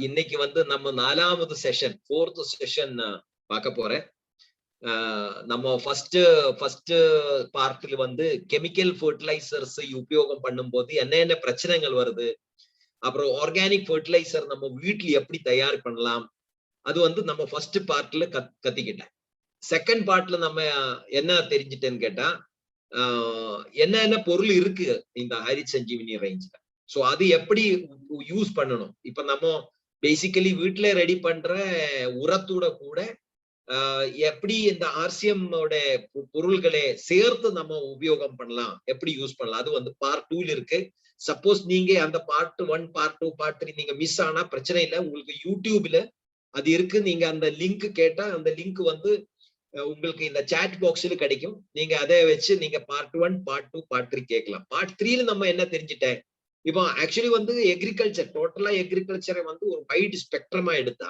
இன்னைக்கு வந்து நம்ம 4வது செஷன் 4th செஷன் பார்க்க போறேன். நம்ம ஃபர்ஸ்ட் பார்ட்ல வந்து கெமிக்கல் ஃபெர்டிலைசர்ஸ் உபயோகம் பண்ணும்போது என்ன பிரச்சனைகள் வருது, அப்புறம் ஆர்கானிக் ஃபெர்டிலைசர் நம்ம வீட்டுல எப்படி தயார் பண்ணலாம், அது வந்து நம்ம ஃபர்ஸ்ட் பார்ட்ல கத்திக்கிட்டேன். செகண்ட் பார்ட்ல நம்ம என்ன தெரிஞ்சிட்டேன்னு கேட்டா, என்ன பொருள் இருக்கு இந்த ஹரி சஞ்சீவினி ரேஞ்ச்ல, சோ அது எப்படி யூஸ் பண்ணணும். இப்ப நம்ம பேசிக்கலி வீட்டுல ரெடி பண்ற உரத்தோட கூட எப்படி இந்த ஆர்சிஎம் பொருள்களை சேர்த்து நம்ம உபயோகம் பண்ணலாம், எப்படி யூஸ் பண்ணலாம், அது வந்து பார்ட் 2 இருக்கு. சப்போஸ் நீங்க அந்த பார்ட் 1 பார்ட் 2 பார்ட் 3 நீங்க மிஸ் ஆனா பிரச்சனை இல்லை, உங்களுக்கு யூடியூப்ல அது இருக்கு. நீங்க அந்த லிங்க் கேட்டா அந்த லிங்க் வந்து உங்களுக்கு இந்த சாட் பாக்ஸ்ல கிடைக்கும். நீங்க அதை வச்சு நீங்க பார்ட் 1 பார்ட் 2 பார்ட் 3 கேட்கலாம். பார்ட் 3ல நம்ம என்ன தெரிஞ்சுட்டேன், இப்போ ஆக்சுவலி வந்து எக்ரிகல்ச்சர் டோட்டலா எக்ரிகல்ச்சரை வந்து ஒரு வைட் ஸ்பெக்ட்ரமா எடுத்தா,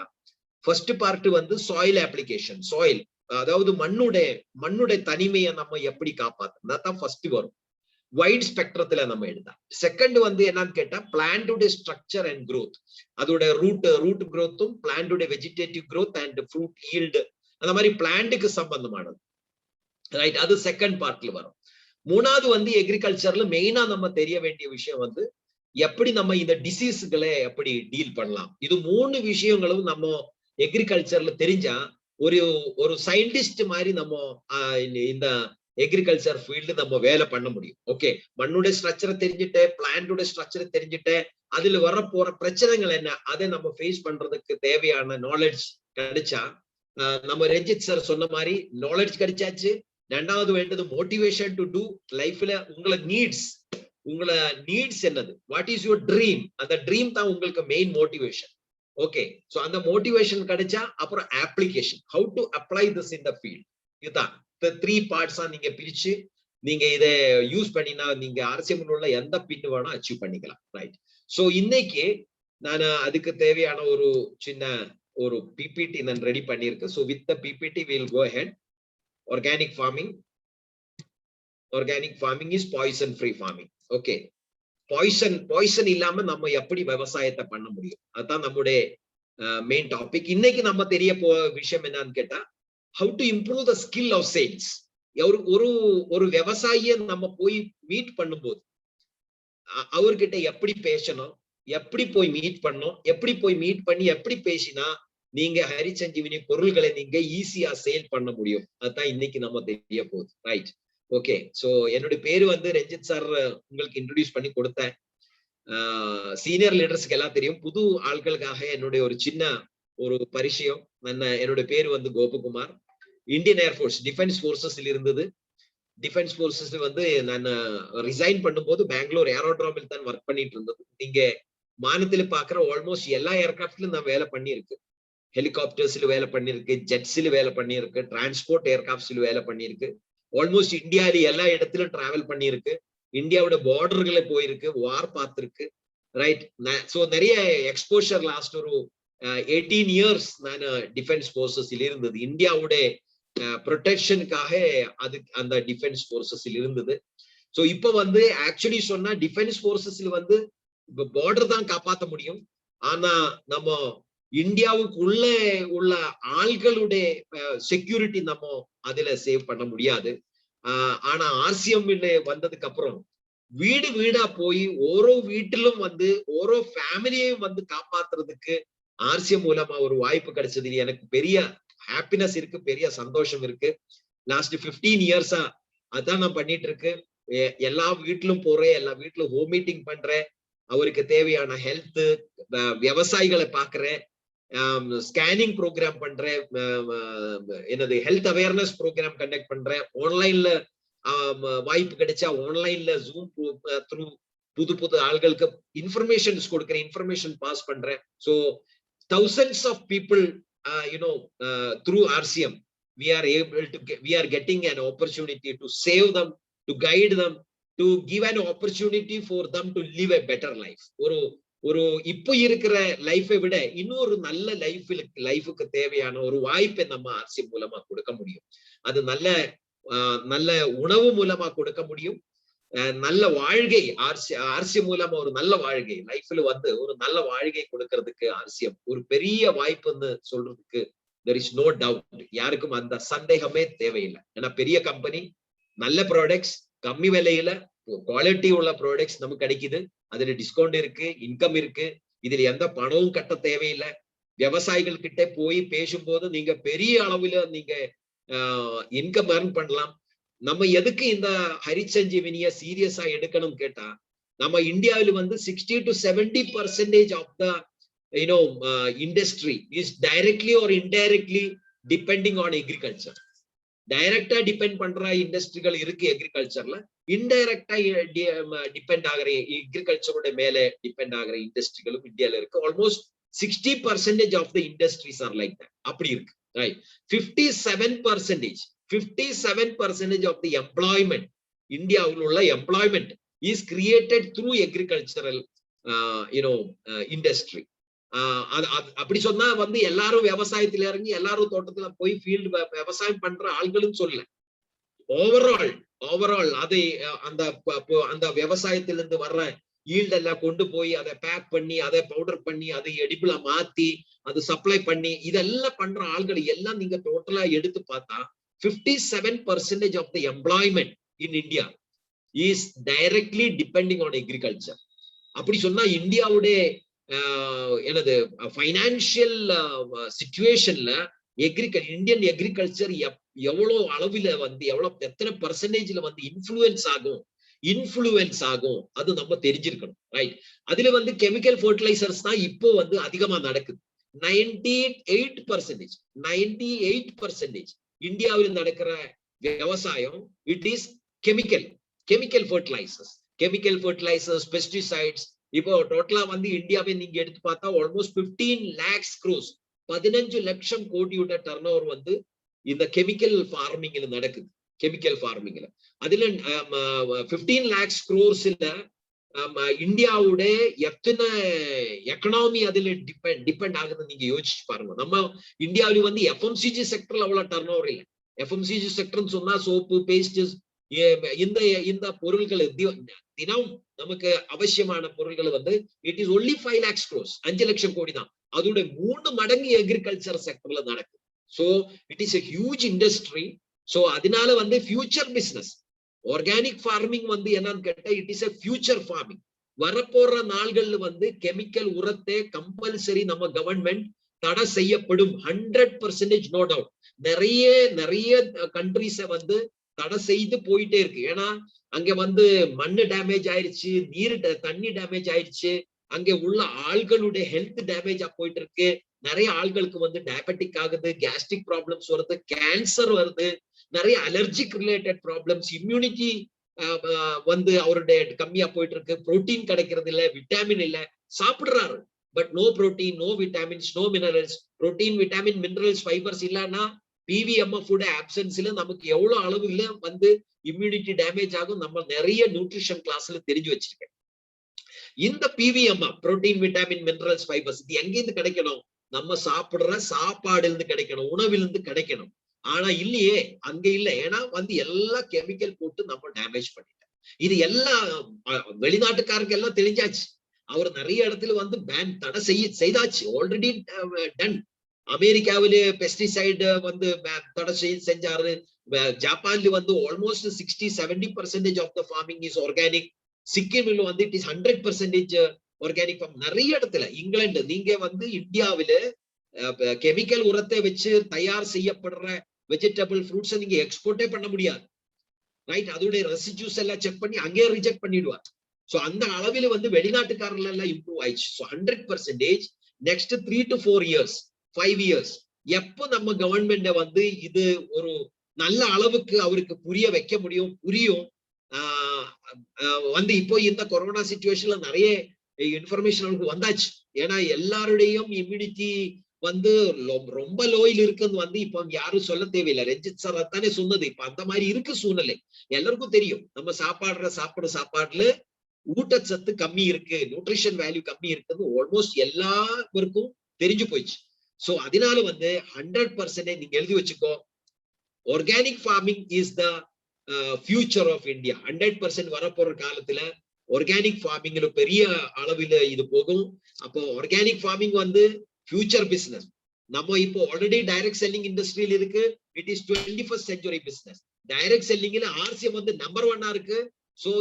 ஃபர்ஸ்ட் பார்ட் வந்து சாயில் அப்ளிகேஷன், சாயில் அதாவது மண்ணுடைய தனிமையை நம்ம எப்படி காப்பாத்தணும், அதான் ஃபர்ஸ்ட் வரும். வைட் ஸ்பெக்ட்ரத்துல நம்ம எடுத்தா. செகண்ட் வந்து என்னன்னு கேட்டா பிளான்டோட ஸ்ட்ரக்சர் அண்ட் growth, அதோட ரூட் growthம் பிளான்டோட vegetative growth and fruit yield, அந்த மாதிரி பிளான்ட்டுக்கு சம்பந்தமானது, ரைட்? அது செகண்ட் பார்ட்ல வரும். மூணாவது வந்து எக்ரிகல்ச்சர்ல மெயினா நம்ம தெரிய வேண்டிய விஷயம் வந்து எப்படி நம்ம இந்த டிசீஸ்களை எப்படி டீல் பண்ணலாம். இது 3 விஷயங்களும் நம்ம எக்ரிகல்ச்சர்ல தெரிஞ்சா ஒரு சயின்டிஸ்ட் மாதிரி நம்ம இந்த எக்ரிகல்ச்சர் ஃபீல்டு நம்ம வேலை பண்ண முடியும். ஓகே, மண்ணுடைய ஸ்ட்ரக்சரை தெரிஞ்சுட்டு, பிளான்டோட ஸ்ட்ரக்சரை தெரிஞ்சுட்டு, அதுல வர போற பிரச்சனைகள் என்ன, அதை நம்ம ஃபேஸ் பண்றதுக்கு தேவையான நாலேஜ் கிடைச்சா, நம்ம ரஞ்சித் சார் சொன்ன மாதிரி நாலேஜ் கிடைச்சாச்சு. ரெண்டாவது வேண்டது மோட்டிவேஷன் டு டூ லைஃப்ல. உங்களை நீட்ஸ் என்னது, வாட் இஸ் யுவர் ட்ரீம், அந்த ட்ரீம் தான் உங்களுக்கு மெயின் மோட்டிவேஷன். ஓகே, சோ அந்த மோட்டிவேஷன் கிடைச்சா அப்புறம் application, how to apply this in the field. இதுதான் 3 பார்ட்ஸா நீங்க பிரிச்சு நீங்க இதை யூஸ் பண்ணினா நீங்க ஆர்சிஎம் உள்ள எந்த பின் வேணா அச்சீவ் பண்ணிக்கலாம், ரைட்? சோ இன்னைக்கு நான் அதுக்கு தேவையான ஒரு சின்ன ஒரு பிபிடி நான் ரெடி பண்ணியிருக்கேன். So with the PPT will go ahead. Organic farming is poison free farming. Okay, poison இல்லாம நம்ம எப்படி விவசாயத்தை பண்ண முடியும், அதுதான் நம்முடைய மெயின் டாபிக். இன்னைக்கு நம்ம தெரிய விஷயம் என்னன்னு கேட்டா, how to improve the skill of sales. ஒரு விவசாயிய நம்ம போய் மீட் பண்ணும்போது அவர்கிட்ட எப்படி பேசணும், எப்படி போய் மீட் பண்ணணும், எப்படி போய் மீட் பண்ணி எப்படி பேசினா நீங்க ஹரி சஞ்சீவினி பொருள்களை நீங்க ஈஸியா சேல் பண்ண முடியும், அதுதான் இன்னைக்கு நம்ம தெரிய போகுது, ரைட்? ஓகே, சோ என்னுடைய பேரு வந்து ரஞ்சித் சார் உங்களுக்கு இன்ட்ரோடியூஸ் பண்ணி கொடுத்தேன். சீனியர் லீடர்ஸ்க்கு எல்லாம் தெரியும். புது ஆட்களுக்காக என்னுடைய ஒரு சின்ன ஒரு பரிச்சயம். என்னுடைய பேரு வந்து கோபகுமார். இந்தியன் ஏர்போர்ஸ் டிஃபென்ஸ் போர்சஸ்ல இருந்தது. டிஃபென்ஸ் போர்சஸ் வந்து நான் ரிசைன் பண்ணும்போது பெங்களூர் ஏரோட்ராமில் தான் ஒர்க் பண்ணிட்டு இருந்தது. நீங்க மாநிலத்தில் பாக்குற ஆல்மோஸ்ட் எல்லா ஏர்கிராஃப்ட்லயும் நான் வேலை பண்ணியிருக்கு. ஹெலிகாப்டர்ஸ்ல வேலை பண்ணிருக்கு, ஜெட்ஸ்ல வேலை பண்ணிருக்கு, டிரான்ஸ்போர்ட் ஏர்கிராஃப்ட்ஸ்ல வேலை பண்ணிருக்கு. ஆல்மோஸ்ட் இந்தியாவில எல்லா இடத்திலும் டிராவல் பண்ணிருக்கு. இந்தியாவோட பார்டர்களை போயிருக்கு, வார் பார்த்திருக்கு, ரைட்? சோ நிறைய எக்ஸ்போஷர் லாஸ்ட் ஒரு 18 இயர்ஸ் நான் டிஃபென்ஸ் போர்சஸ்ல இருந்தது. இந்தியாவோட ப்ரொடெக்ஷனுக்காக அது அந்த டிஃபென்ஸ் போர்சஸ்ல இருந்தது. சோ இப்ப வந்து ஆக்சுவலி சொன்னா டிஃபென்ஸ் போர்சஸ்ல வந்து பார்டர் தான் காப்பாற்ற முடியும். ஆனா நம்ம இந்தியாவுக்குள்ள உள்ள ஆள்களுடைய செக்யூரிட்டி நம்ம அதுல சேவ் பண்ண முடியாது. ஆனா ஆர்சிஎம் வந்ததுக்கு அப்புறம் வீடா போய் ஓரோ வீட்டிலும் வந்து ஓரோ ஃபேமிலியையும் வந்து காப்பாத்துறதுக்கு ஆர்சிஎம் மூலமா ஒரு வாய்ப்பு கிடைச்சது. எனக்கு பெரிய ஹாப்பினஸ் இருக்கு, பெரிய சந்தோஷம் இருக்கு. லாஸ்ட் 15 இயர்ஸா அதான் நான் பண்ணிட்டு இருக்கு. எல்லா வீட்டிலும் போறேன், எல்லா வீட்டிலும் ஹோம் மீட்டிங் பண்றேன், அவருக்கு தேவையான ஹெல்த், விவசாயிகளை பாக்குறேன், ஸ்கேனிங் ப்ரோக்ராம் பண்றேன், என்னது ஹெல்த் அவேர்னஸ் ப்ரோக்ராம் கண்டக்ட் பண்றேன். ஆன்லைன்ல வாய்ப்பு கிடைச்சா ஆன்லைன்ல ஜூம் த்ரூ புது ஆள்களுக்கு இன்ஃபர்மேஷன்ஸ் கொடுக்குறேன், இன்ஃபர்மேஷன் பாஸ் பண்றேன். So thousands of people through RCM we are getting an opportunity to save them, to guide them, to give an opportunity for them to live a better life. ஒரு இப்போ இருக்கிற லைஃபை விட இன்னொரு நல்ல லைஃபுக்கு தேவையான ஒரு வாய்ப்பை நம்ம RCM மூலமா கொடுக்க முடியும். அது நல்ல உணவு மூலமா கொடுக்க முடியும், நல்ல வாழ்கை ஆர்சிஎம் மூலமா ஒரு நல்ல வாழ்கை லைஃப்ல வந்து ஒரு நல்ல வாழ்கை கொடுக்கறதுக்கு ஆர்சிஎம் ஒரு பெரிய வாய்ப்புன்னு சொல்றதுக்கு there is no doubt. யாருக்கும் அந்த சந்தேகமே தேவையில்லை. ஏன்னா பெரிய கம்பெனி, நல்ல ப்ராடக்ட்ஸ், கம்மி விலையில குவாலிட்டி உள்ள ப்ராடக்ட்ஸ் நமக்கு கிடைக்குது. அதுல டிஸ்கவுண்ட் இருக்கு, இன்கம் இருக்கு. இதுல எந்த பணமும் கட்ட தேவையில்லை. விவசாயிகள் கிட்ட போய் பேசும்போது நீங்க பெரிய அளவுல நீங்க இன்கம் earn பண்ணலாம். நம்ம எதுக்கு இந்த ஹரிசஞ்சீவினிய சீரியஸா எடுக்கணும் கேட்டா, நம்ம இந்தியாவில வந்து 60 to 70% of the industry is directly or indirectly depending on agriculture. டைரக்டா டிபெண்ட் பண்ற இண்டஸ்ட்ரிகள் இருக்கு அக்ரிகல்ச்சர்ல, இன்டைரக்டா டிபெண்ட் ஆகிற அக்ரிகல்ச்சரோட மேல டிபெண்ட் ஆகிற இண்டஸ்ட்ரிகளும் இந்தியால இருக்கு. Almost 60% of the industries are like that. அப்படி இருக்கு. Right. 57% of the employment, இந்தியாவில் உள்ள employment is created through agricultural industry. அப்படி சொன்னா வந்து எல்லாரும் விவசாயத்துல இறங்கி எல்லாரும் தோட்டத்துல போய் ஃபீல்டு விவசாயம் பண்ற ஆள்களும் சொல்ல. ஓவரால் அதை அந்த விவசாயத்திலிருந்து வர்ற ஈல்ட் எல்லாம் கொண்டு போய் அதை பேக் பண்ணி, அதை பவுடர் பண்ணி, அதை எடிபிள மாத்தி, அது சப்ளை பண்ணி, இதெல்லாம் பண்ற ஆள்கள் எல்லாம் நீங்க டோட்டலா எடுத்து பார்த்தா 57% of the employment in India is directly depending on agriculture. அப்படி சொன்னா இந்தியாவுடைய எனது ஃபைனான்சியல் சிச்சுவேஷன்ல இந்தியன் அக்ரிகல்ச்சர் எவ்வளவு அளவுல வந்து எத்தனை பெர்சன்டேஜ்ல வந்து இன்ஃப்ளூயன்ஸ் ஆகும் அது நம்ம தெரிஞ்சிருக்கணும். ரைட். அதுல வந்து கெமிக்கல் ஃபர்டிலைசர்ஸ் தான் இப்போ வந்து அதிகமா நடக்குது. 98% இந்தியாவில் நடக்கிற விவசாயம் it is chemical fertilisers, pesticides. இப்போ டோட்டலா வந்து இந்தியாவை நீங்க எடுத்து பார்த்தா ஆல்மோஸ்ட் 15 lakhs crores 15 லட்சம் கோடியோட டர்ன் ஓவர் வந்து இந்த கெமிக்கல் ஃபார்மிங்ல நடக்குது. அதுல 15 lakhs crores-ல இந்தியாவோட எத்தனை எக்கனாமி அதுல டிபெண்ட் ஆகுதுன்னு நீங்க யோசிச்சு பாருங்க. நம்ம இந்தியாவில வந்து எஃப்எம்சிஜி செக்டர்ல அவ்வளவு டர்ன் ஓவர் இல்லை. எஃப்எம்சிஜி செக்டர்னு சொன்னா சோப்பு, பேஸ்ட், இந்த பொருட்கள் தினம் நமக்கு அவசியமான பொருட்கள் வந்து it is only 5 lakhs crores 5 லட்சம் கோடி தான். அதோட 3 மடங்கு அக்ரிகல்ச்சர் செக்டர்ல நடக்குது. So it is a huge industry. So அதனால வந்து ஃபியூச்சர் பிசினஸ் ஆர்கானிக் ஃபார்மிங் வந்து என்னன்னு கேட்டா it is a future farming. வரப்போற நாள்கள்ல வந்து கெமிக்கல் உரத்தை கம்பல்சரி நம்ம கவர்மெண்ட் தடை செய்யப்படும். 100% நோ டவுட். நிறைய கண்ட்ரிஸ வந்து தடை செய்து போயிட்டே இருக்கு. ஏன்னா அங்க வந்து மண்ணு டேமேஜ் ஆயிடுச்சு, தண்ணி டேமேஜ் ஆயிடுச்சு, அங்க உள்ள ஆள்களுடைய ஹெல்த் டேமேஜ் போயிட்டு இருக்கு. நிறைய ஆள்களுக்கு வந்து டயபெட்டிக் ஆகுது, கேஸ்ட்ரிக் ப்ராப்ளம்ஸ் வருது, கேன்சர் வருது, நிறைய அலர்ஜிக் ரிலேட்டட் ப்ராப்ளம்ஸ், இம்யூனிட்டி வந்து அவருடைய கம்மியா போயிட்டு இருக்கு. புரோட்டீன் கிடைக்கிறது இல்ல, விட்டாமின் இல்ல, சாப்பிடுறாரு but no protein, no vitamins, no minerals. Protein, vitamin, minerals, fibres இல்லன்னா பிவிஎம்எஃப் ஆப்சன்ஸ்ல நமக்கு எவ்வளவு அளவுல வந்து இம்யூனிட்டி டேமேஜ் ஆகும் நம்ம நிறைய நியூட்ரிஷன் கிளாஸ்ல தெரிஞ்சு வச்சிருக்கேன். இந்த பிவிஎம்எஃப், புரோட்டீன், விட்டாமின், மினரல்ஸ், ஃபைபர்ஸ் இது எங்கிருந்து கிடைக்கணும்? நம்ம சாப்பிடுற சாப்பாடுல இருந்து கிடைக்கணும், உணவிலிருந்து கிடைக்கணும். ஆனா இல்லையே, அங்க இல்ல. ஏன்னா வந்து எல்லாம் கெமிக்கல் போட்டு நம்ம டேமேஜ் பண்ணிட்டோம். இது எல்லாம் வெளிநாட்டுக்காரருக்கு எல்லாம் தெரிஞ்சாச்சு. அவர் நிறைய இடத்துல வந்து பேன் தடை செய்தாச்சு, ஆல்ரெடி டன். அமெரிக்காவிலே பெஸ்டிசைடு வந்து தடை செஞ்சாரு. ஜப்பான்ல வந்து almost 60-70% of the farming is organic. சிக்கிமில் வந்து இட் இஸ் 100% ஆர்கானிக் ஃபார்ம். நிறைய இடத்துல இங்கிலாந்து, நீங்க வந்து இந்தியாவில கெமிக்கல் உரத்தை வச்சு தயார் செய்யப்படுற வெஜிடபிள் ஃப்ரூட்ஸ் நீங்க எக்ஸ்போர்ட்டே பண்ண முடியாது. ரைட். அதோட ரெசிடியூஸ் எல்லாம் செக் பண்ணி அங்கேயே ரிஜெக்ட் பண்ணிடுவார். சோ அந்த அளவில் வந்து வெளிநாட்டுக்காரர்கள் எல்லாம் இம்ப்ரூவ் ஆயிடுச்சு. So 100% next 3 to 4 years 5 years எப்போ நம்ம கவர்மெண்ட் வந்து இது ஒரு நல்ல அளவுக்கு அவருக்கு புரிய வைக்க முடியும், புரியும். வந்து இப்போ இந்த கொரோனா சிச்சுவேஷன்ல நிறைய இன்ஃபர்மேஷன் அவருக்கு வந்தாச்சு. ஏன்னா எல்லாருடையும் இம்யூனிட்டி வந்து ரொம்ப லோயில் இருக்குன்னு வந்து இப்ப யாரும் சொல்ல தேவையில்லை. ரஞ்சித் சார் அதானே சொன்னது. இப்ப அந்த மாதிரி இருக்கு சூழ்நிலை. எல்லாருக்கும் தெரியும் நம்ம சாப்பாடுல ஊட்டச்சத்து கம்மி இருக்கு, நியூட்ரிஷன் வேல்யூ கம்மி இருக்குன்னு ஆல்மோஸ்ட் எல்லாருக்கும் தெரிஞ்சு போயிடுச்சு. சோ அதனால வந்து 100% நீங்க எழுதி வச்சுக்கோ, organic farming is the future of India. 100% வரப்போற காலத்துல ஆர்கானிக் ஃபார்மிங்ல பெரிய அளவில் இது போகும். அப்போ ஆர்கானிக் ஃபார்மிங் வந்து ஃபியூச்சர் பிசினஸ். நம்ம இப்போ ஆல்ரெடி டைரக்ட் செல்லிங் இண்டஸ்ட்ரியில இருக்கு. It is 21st century business. Direct செல்லிங்ல ஆர்சிஎம் வந்து நம்பர் 1 இருக்கு. சோ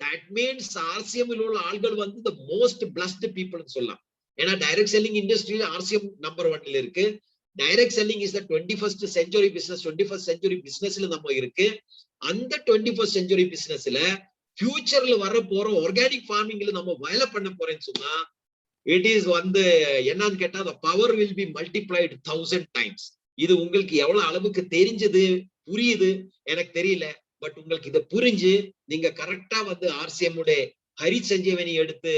தட் மீன்ஸ் ஆர்சிஎம் உள்ள ஆள்கள் வந்து the most blessed people சொல்லலாம். ஏன்னா டைரக்ட் செல்லிங் இண்டஸ்ட்ரியில ஆர்சிஎம் நம்பர் 1 இருக்கு. Direct selling is the 21st century business. 21st century பிசினஸ்ல நம்ம இருக்கு. அந்த 21st century பிசினஸ்ல ஃபியூச்சர்ல வர போற ஆர்கானிக் ஃபார்மிங்ல நம்ம வேலை பண்ண போறேன்னு சொன்னா இட் இஸ் வந்து என்னன்னு கேட்டா the power will be multiplied 1000 times. இது உங்களுக்கு எவ்வளவு அளவுக்கு தெரிஞ்சது புரியுது எனக்கு தெரியல. பட் உங்களுக்கு இதை புரிஞ்சு நீங்க கரெக்டா வந்து ஆர்சிஎம் உடைய ஹரி சஞ்சீவனி எடுத்து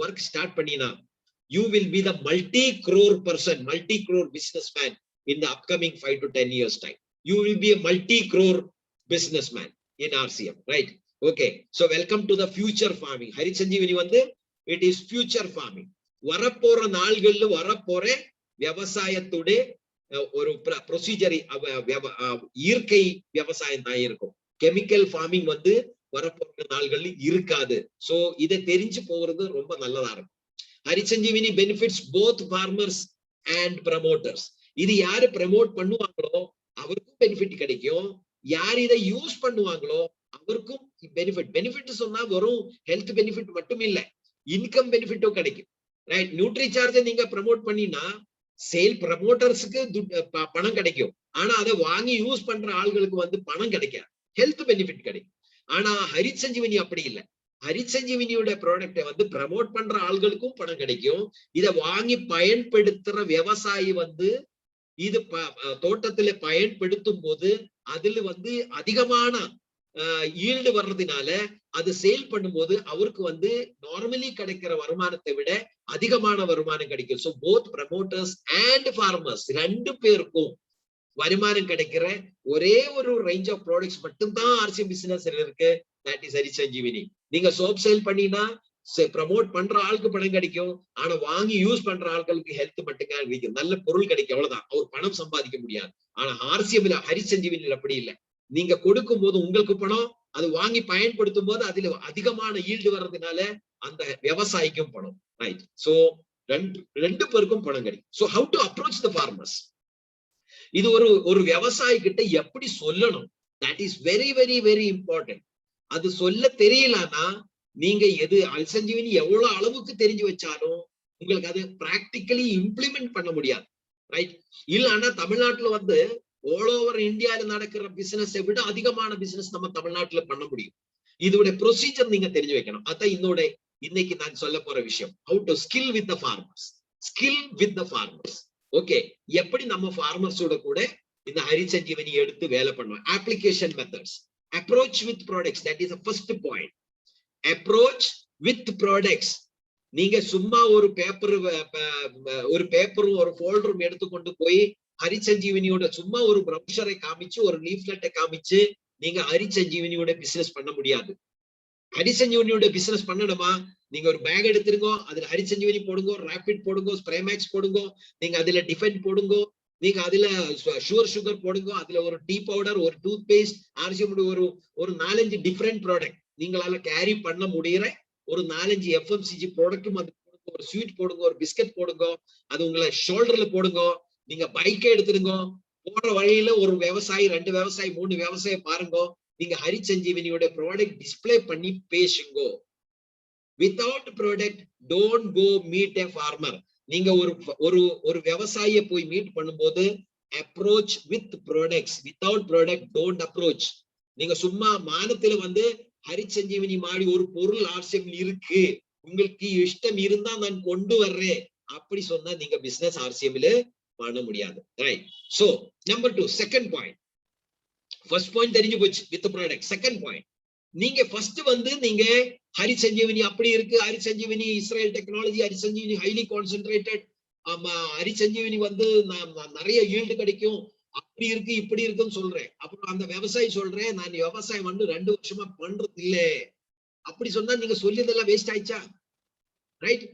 ஒர்க் ஸ்டார்ட் பண்ணினா you will be the multi-crore person, multi-crore businessman in the upcoming 5 to 10 years time. You will be a multi-crore businessman in RCM, right? Okay, so welcome to the future farming. Hari Sanjeevani வந்து it is future farming. வரப்போற நாள்கள்ல வரப்போற விவசாயத்தோட ஒரு procedure இயற்கை விவசாயம் தான் இருக்கும். Chemical farming வந்து வரப்போற நாள்கள்ல இருக்காது. சோ இதை தெரிஞ்சு போறது ரொம்ப நல்லதா இருக்கும். Hari Sanjeevani benefits both farmers and promoters. இது யாரு ப்ரமோட் பண்ணுவாங்களோ அவருக்கும் பெனிஃபிட் கிடைக்கும். யார் இதை யூஸ் பண்ணுவாங்களோ அவருக்கும் பெனிஃபிட். பெனிஃபிட் சொன்னா வெறும் ஹெல்த் பெனிஃபிட் மட்டும் இல்ல, இன்கம் பெனிஃபிட்டும் கிடைக்கும். ரைட், நியூட்ரி சார்ஜை நீங்க ப்ரமோட் பண்ணினா சேல் ப்ரமோட்டர்ஸுக்கு பணம் கிடைக்கும். ஆனா அதை வாங்கி யூஸ் பண்ற ஆள்களுக்கு வந்து பணம் கிடைக்காது, ஹெல்த் பெனிஃபிட் கிடைக்கும். ஆனா ஹரி சஞ்சீவனி அப்படி இல்லை. ஹரி சஞ்சீவனியோட ப்ராடக்டை வந்து ப்ரமோட் பண்ற ஆள்களுக்கும் பணம் கிடைக்கும். இதை வாங்கி பயன்படுத்துற விவசாயி வந்து இது தோட்டத்துல பயன்படுத்தும் போது அதுல வந்து அதிகமான ஈல்டு வர்றதுனால அது சேல் பண்ணும்போது அவருக்கு வந்து நார்மலி கிடைக்கிற வருமானத்தை விட அதிகமான வருமானம் கிடைக்கும். So both promoters and farmers ரெண்டு பேருக்கும் வருமானம் கிடைக்கிற ஒரே ஒரு ரேஞ்ச் ஆஃப் ப்ராடக்ட்ஸ் மட்டும்தான் ஆர்சிஎம் பிசினஸ் இருக்கு. That is Hari Sanjeevani. நீங்க சோப் சேல் பண்ணினா ப்ரமோட் பண்ற ஆளுக்கு பணம் கிடைக்கும். ஆனா வாங்கி யூஸ் பண்ற ஆட்களுக்கு ஹெல்த் மட்டும் கிடைக்கும், நல்ல பொருள் கிடைக்கும், அவ்வளவுதான். அவர் பணம் சம்பாதிக்க முடியாது. ஆனா ஆர்சிஎம்ல ஹரி சஞ்சீவனில் அப்படி இல்லை. நீங்க கொடுக்கும் போது உங்களுக்கு பணம், அது வாங்கி பயன்படுத்தும் போது அதுல அதிகமான ஈல்டு வர்றதுனால அந்த விவசாயிக்கும் பணம். ரைட், சோ ரெண்டு பேருக்கும் பணம் கிடைக்கும். So how to approach the farmers? இது ஒரு விவசாயி கிட்ட எப்படி சொல்லணும்? That is very very very important. அது சொல்ல தெரியலன்னா நீங்க எது ஹரி சஞ்சீவனி எவ்வளவு அளவுக்கு தெரிஞ்சு வச்சாலும் உங்களுக்கு அது பிராக்டிக்கலி இம்ப்ளிமெண்ட் பண்ண முடியாது. ரைட், இல்லன்னா தமிழ்நாட்டுல வந்து ஆல் ஓவர் இந்தியால நடக்கிற பிசினஸ் விட அதிகமான பிசினஸ் நம்ம தமிழ்நாட்டுல பண்ண முடியும். இதோட ப்ரொசீஜர் நீங்க தெரிஞ்சு வைக்கணும். அதான் இன்னைக்கு நான் சொல்ல போற விஷயம். How to skill with the farmers. Skill with the farmers. Okay, எப்படி நம்ம ஃபார்மர்ஸோட கூட இந்த ஹரி சஞ்சீவனி எடுத்து வேலை பண்ணுவோம். Application methods, approach with products, that is the first point. Approach with products. நீங்க சும்மா ஒரு பேப்பரும் ஒரு ஃபோல்டரும் எடுத்துக்கொண்டு போய் ஹரி சஞ்சீவனியோட சும்மா ஒரு ப்ரௌசரை காமிச்சு ஒரு லீஃப்லெட்டை காமிச்சு நீங்க ஹரி சஞ்சீவனியோட பிசினஸ் பண்ண முடியாது. ஹரி சஞ்சீவனியோட பிசினஸ் பண்ணணுமா, நீங்க ஒரு பேக் எடுத்துருங்க, அதுல ஹரி சஞ்சீவனி போடுங்க, ராபிட் போடுங்க, ஸ்ப்ரேமேக்ஸ் போடுங்க, நீங்க அதுல டிஃபெண்ட் போடுங்க, நீங்க அதுல ஷுவர் சுகர் போடுங்க, அதுல ஒரு டீ பவுடர், ஒரு டூத் பேஸ்ட், ஆர்சிஎம் ஒரு 4-5 டிஃபரெண்ட் ப்ராடக்ட் நீங்களால கேரி பண்ண முடியற ஒரு 4-5 எஃப்எம்சிஜி ப்ராடக்டும் அது போடுங்க. ஒரு ஸ்வீட் போடுங்க, ஒரு பிஸ்கட் போடுங்க, அது உங்களை ஷோல்டர்ல போடுங்க. நீங்க பைக்கை எடுத்துருங்க, போற வழியில ஒரு விவசாயி, 2 விவசாயி, 3 விவசாயி பாருங்க, நீங்க ஹரி சஞ்சீவனியோட ப்ராடக்ட் டிஸ்பிளே பண்ணி பேசுங்க. Without product don't go meet a farmer. நீங்க ஒரு விவசாயியை போய் மீட் பண்ணும்போது approach with products. Without product don't approach. நீங்க சும்மா மானத்துல வந்து ஹரி சஞ்சீவனி மாதிரி ஒரு பொருள் ஆர்சிஎம் இருக்கு, உங்களுக்கு இஷ்டம் இருந்தா நான் கொண்டு வர்றேன் அப்படி சொன்னா நீங்க பிசினஸ் ஆர்சிஎம்ல பண்ண முடியாது. Right, so number 2, second point. First point தெரிஞ்சு போச்சு வித் ப்ராடக்ட். செகண்ட் பாயிண்ட், நீங்க ஃபர்ஸ்ட் வந்து நீங்க ஹரி சஞ்சீவனி அப்படி இருக்கு, Hari Sanjeevani Israel technology, Hari Sanjeevani highly concentrated, Hari Sanjeevani வந்து நிறைய ஈல்டு கிடைக்கும், அப்படி இருக்கு இப்படி இருக்குன்னு சொல்றேன். அப்புறம் அந்த விவசாயி சொல்றேன், நான் விவசாயம் வந்து 2 வருஷமா பண்றது இல்ல அப்படி சொன்னா நீங்க சொல்லியதெல்லாம் வேஸ்ட் ஆயிடுச்சா? ரைட்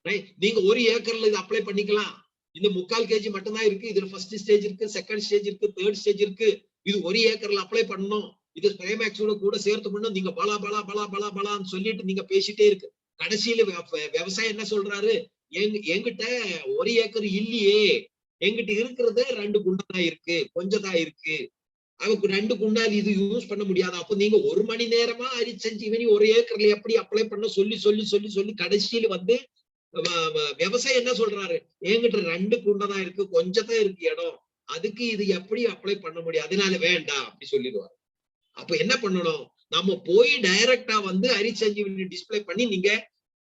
ரைட், நீங்க 1 ஏக்கர்ல இது அப்ளை பண்ணிக்கலாம். இந்த 3/4 kg மட்டும்தான் இருக்கு. இதுல ஃபர்ஸ்ட் ஸ்டேஜ் இருக்கு, செகண்ட் ஸ்டேஜ் இருக்கு, தேர்ட் ஸ்டேஜ் இருக்கு. இது 1 ஏக்கர்ல அப்ளை பண்ணணும். இது ஸ்ப்ரேமேக்ஸோட கூட சேர்த்து பண்ண நீங்க பலா பலா பலா பலா பலான்னு சொல்லிட்டு நீங்க பேசிட்டே இருக்கு. கடைசியில விவசாயம் என்ன சொல்றாரு, என்கிட்ட 1 ஏக்கர் இல்லையே, என்கிட்ட இருக்கிறது 2 குண்டா தான் இருக்கு, கொஞ்சம் தான் இருக்கு, அவருக்கு 2 குண்டால் இது யூஸ் பண்ண முடியாது. அப்ப நீங்க 1 மணி நேரமா ஹரிசஞ்சீவனி 1 ஏக்கர்ல எப்படி அப்ளை பண்ண சொல்லி சொல்லி சொல்லி சொல்லி கடைசியில வந்து விவசாயம் என்ன சொல்றாரு, என்கிட்ட 2 குண்டை தான் இருக்கு, கொஞ்சம் தான் இருக்கு இடம், அதுக்கு இது எப்படி அப்ளை பண்ண முடியும், அதனால வேண்டாம் அப்படி சொல்லிடுவாரு. அப்ப என்ன பண்ணணும், நம்ம போய் டைரக்டா வந்து ஹரிசஞ்சீவனி டிஸ்பிளே பண்ணி நீங்க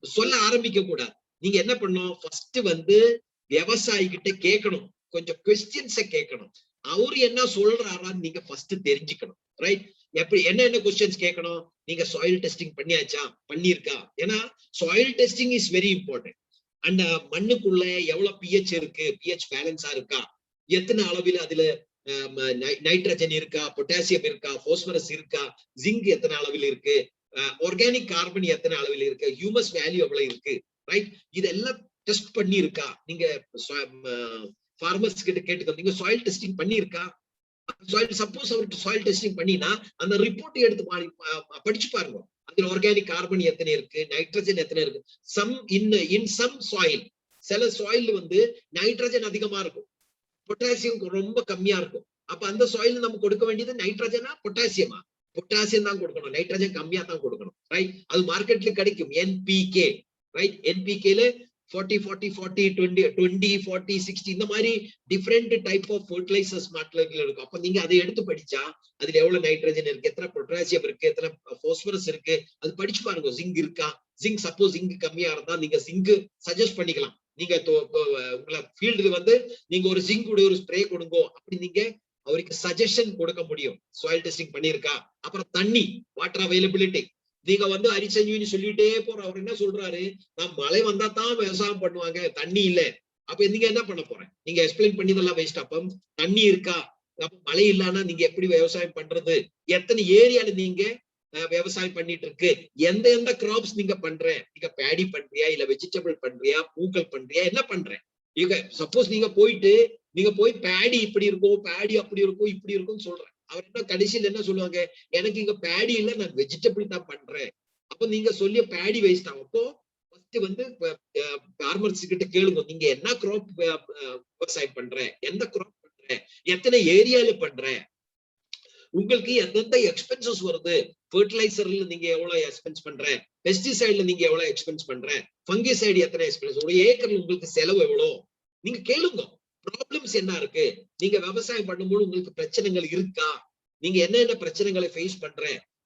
சொல்ல ஆரம்பிக்க கூடாது. நீங்க என்ன பண்ணணும், ஃபர்ஸ்ட் வந்து விவசாயி கிட்ட கேட்கணும், கொஞ்சம் கொஸ்டின்ஸ கேட்கணும். அவரு என்ன சொல்றாரான்னு நீங்க ஃபர்ஸ்ட் தெரிஞ்சுக்கணும். ரைட்? எப்படி என்ன கொஸ்டின்ஸ் கேட்கணும், நீங்க சாயில் டெஸ்டிங் பண்ணியாச்சா, பண்ணிருக்கா? ஏன்னா soil testing is very important. அந்த மண்ணுக்குள்ள எவ்வளவு பிஹெச் இருக்கு, பிஹெச் பேலன்ஸா இருக்கா, எத்தனை அளவில் அதுல நைட்ரஜன் இருக்கா, பொட்டாசியம் இருக்கா, போஸ்பரஸ் இருக்கா, ஜிங்க் எத்தனை அளவில் இருக்கு, ஆர்கானிக் கார்பன் எத்தனை அளவில் இருக்கு, ஹியூமஸ் வேல்யூ எவ்வளவு இருக்கு, ரைட்? இதெல்லாம் டெஸ்ட் பண்ணி இருக்கா? நீங்க ஃபார்மர்ஸ் கிட்ட கேட்டுக்கோ, நீங்க சாயில் டெஸ்டிங் பண்ணிருக்கா? சப்போஸ் அவருக்கு சாயில் டெஸ்டிங் பண்ணினா அந்த ரிப்போர்ட் எடுத்து படிச்சு பாருங்க. அதுல ஆர்கானிக் கார்பன் எத்தனை இருக்கு, நைட்ரஜன் எத்தனை இருக்கு. இன் சம் சாயில், சில சாயில் வந்து நைட்ரஜன் அதிகமா இருக்கும், பொட்டாசியம் ரொம்ப கம்மியா இருக்கும். அப்ப அந்த சாயில் நம்ம கொடுக்க வேண்டியது நைட்ரஜனா பொட்டாசியமா? பொட்டாசியம் தான் கொடுக்கணும், நைட்ரஜன் கம்மியா தான் கொடுக்கணும். ரைட்? அது மார்க்கெட்ல கிடைக்கும் என்பிகே. ரைட்? என்பிகேல 40 40 40 20 20 40 60 இந்த மாதிரி டிஃபரெண்ட் டைப் ஆஃப் ஃபர்டிலைசர்ஸ் மார்க்கெட்ல இருக்கும். அப்ப நீங்க அதை எடுத்து படிச்சா அதுல எவ்வளவு நைட்ரஜன் இருக்கு, எத்தனை பொட்டாசியம் இருக்கு, எத்தனை போஸ்பரஸ் இருக்கு, அது படிச்சு பாருங்க. ஜிங்க் இருக்கா? ஜிங்க் சப்போஸ் ஜிங்க் கம்மியா இருந்தா நீங்க ஜிங்க் சஜஸ்ட் பண்ணிக்கலாம். நீங்க உங்களை ஃபீல்டுக்கு வந்து நீங்க ஒரு ஜிங்க் ஒரு ஸ்ப்ரே கொடுங்க அப்படி நீங்க அவருக்கு சஜஷன் கொடுக்க முடியும். சாயில் டெஸ்டிங் பண்ணிருக்கா? அப்புறம் தண்ணி, வாட்டர் அவைலபிலிட்டி. நீங்க வந்து ஹரிசஞ்சீவனி சொல்லிட்டே போற, அவர் என்ன சொல்றாரு, நான் மழை வந்தா தான் விவசாயம் பண்ணுவாங்க, தண்ணி இல்ல. அப்ப நீங்க என்ன பண்ண போறேன், நீங்க எக்ஸ்பிளைன் பண்ணிதெல்லாம் வேஸ்ட். அப்ப தண்ணி இருக்கா, அப்ப மழை இல்லைன்னா நீங்க எப்படி விவசாயம் பண்றது, எத்தனை ஏரியால நீங்க விவசாயம் பண்ணிட்டு இருக்கு, எந்த கிராப்ஸ் நீங்க பண்ற, நீங்க பேடி பண்றியா, இல்ல வெஜிடபிள் பண்றியா, பூக்கள் பண்றியா, என்ன பண்ற? நீங்க சப்போஸ் நீங்க போய் பேடி இப்படி இருக்கும், பேடி அப்படி இருக்கும், இப்படி இருக்கும்னு சொல்றேன். அவர் என்ன கடைசியில் என்ன சொல்லுவாங்க, எனக்கு இங்க பேடி இல்ல, நான் வெஜிடபிள் தான் பண்றேன். அப்ப நீங்க சொல்லிய பேடி வேஸ்ட் ஆகும். அப்போ ஃபர்ஸ்ட் வந்து ஃபார்மர்ஸ் கிட்ட கேளுங்க, நீங்க என்ன கிராப் விவசாயம் பண்ற, எந்த கிராப் பண்ற, எத்தனை ஏரியால பண்ற, உங்களுக்கு எந்தெந்த எக்ஸ்பென்சஸ் வருது, ஃபர்டிலைசர்ல நீங்க எவ்வளவு எக்ஸ்பென்ஸ் பண்ற, பெஸ்டிசைட்ல நீங்க எவ்வளவு எக்ஸ்பென்ஸ் பண்ற, ஃபங்கிசைடு எத்தனை எக்ஸ்பென்ஸ், ஒரு ஏக்கர்ல உங்களுக்கு செலவு எவ்வளவு, நீங்க கேளுங்க. ப்ராப்ளம்ஸ் என்ன இருக்கு, நீங்க விவசாயம் பண்ணும்போது உங்களுக்கு பிரச்சனைகள் இருக்கா, நீங்க என்னென்ன பிரச்சனைகளை ஃபேஸ் பண்ற,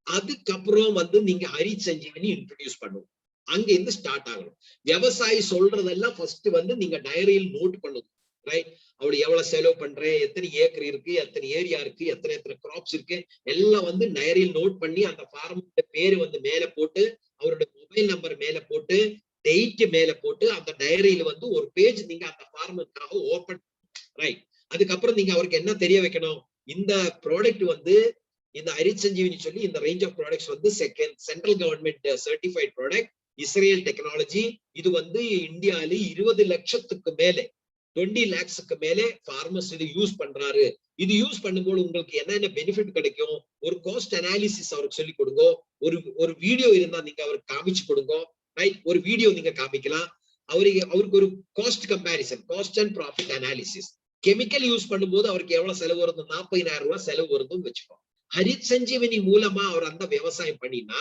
அதுக்கப்புறம் வந்து நீங்க ஹரிசஞ்சீவனி இன்ட்ரோடியூஸ் பண்ணுவோம். அங்க இருந்து ஸ்டார்ட் ஆகணும். விவசாயி சொல்றதெல்லாம் ஃபர்ஸ்ட் வந்து நீங்க டைரியில் நோட் பண்ணணும். ரைட்? அவரு எவ்வளவு செலவு பண்றேன், எத்தனை ஏக்கர் இருக்கு, எத்தனை ஏரியா இருக்கு, எத்தனை கிராப்ஸ் இருக்கு, எல்லாம் வந்து டைரியில் நோட் பண்ணி அந்த ஃபார்மரோட பேரு வந்து மேல போட்டு, அவரோட மொபைல் நம்பர் மேல போட்டு, டேட் மேல போட்டு, அந்த டைரியில வந்து ஒரு பேஜ் நீங்க அந்த ஃபார்மருக்காக ஓபன். ரைட்? அதுக்கப்புறம் நீங்க அவருக்கு என்ன தெரிய வைக்கணும், இந்த ப்ராடக்ட் வந்து இந்த ஹரிசஞ்சீவனி சொல்லி இந்த ரேஞ்ச் ஆஃப் ப்ராடக்ட்ஸ் வந்து central government certified product, Israel technology. இது வந்து இந்தியால 20 லட்சத்துக்கு மேலே 20 lakhsக்கு மேலே ஃபார்மர்ஸ் இது யூஸ் பண்றாரு. இது யூஸ் பண்ணும்போது உங்களுக்கு என்னென்ன பெனிஃபிட் கிடைக்கும், ஒரு காஸ்ட் அனாலிசிஸ் அவருக்கு சொல்லி கொடுங்க. ஒரு வீடியோ இருந்தா நீங்க அவருக்கு காமிச்சு கொடுங்க. ரைட்? ஒரு வீடியோ நீங்க காமிக்கலாம். அவருக்கு ஒரு cost comparison, cost and profit analysis. Chemical use பண்ணும்போது அவருக்கு எவ்வளவு செலவு வருது, 40,000 ரூபாய் செலவு வருதுன்னு வச்சுக்கோ. ஹரிசஞ்சீவனி மூலமா அவர் அந்த விவசாயம் பண்ணினா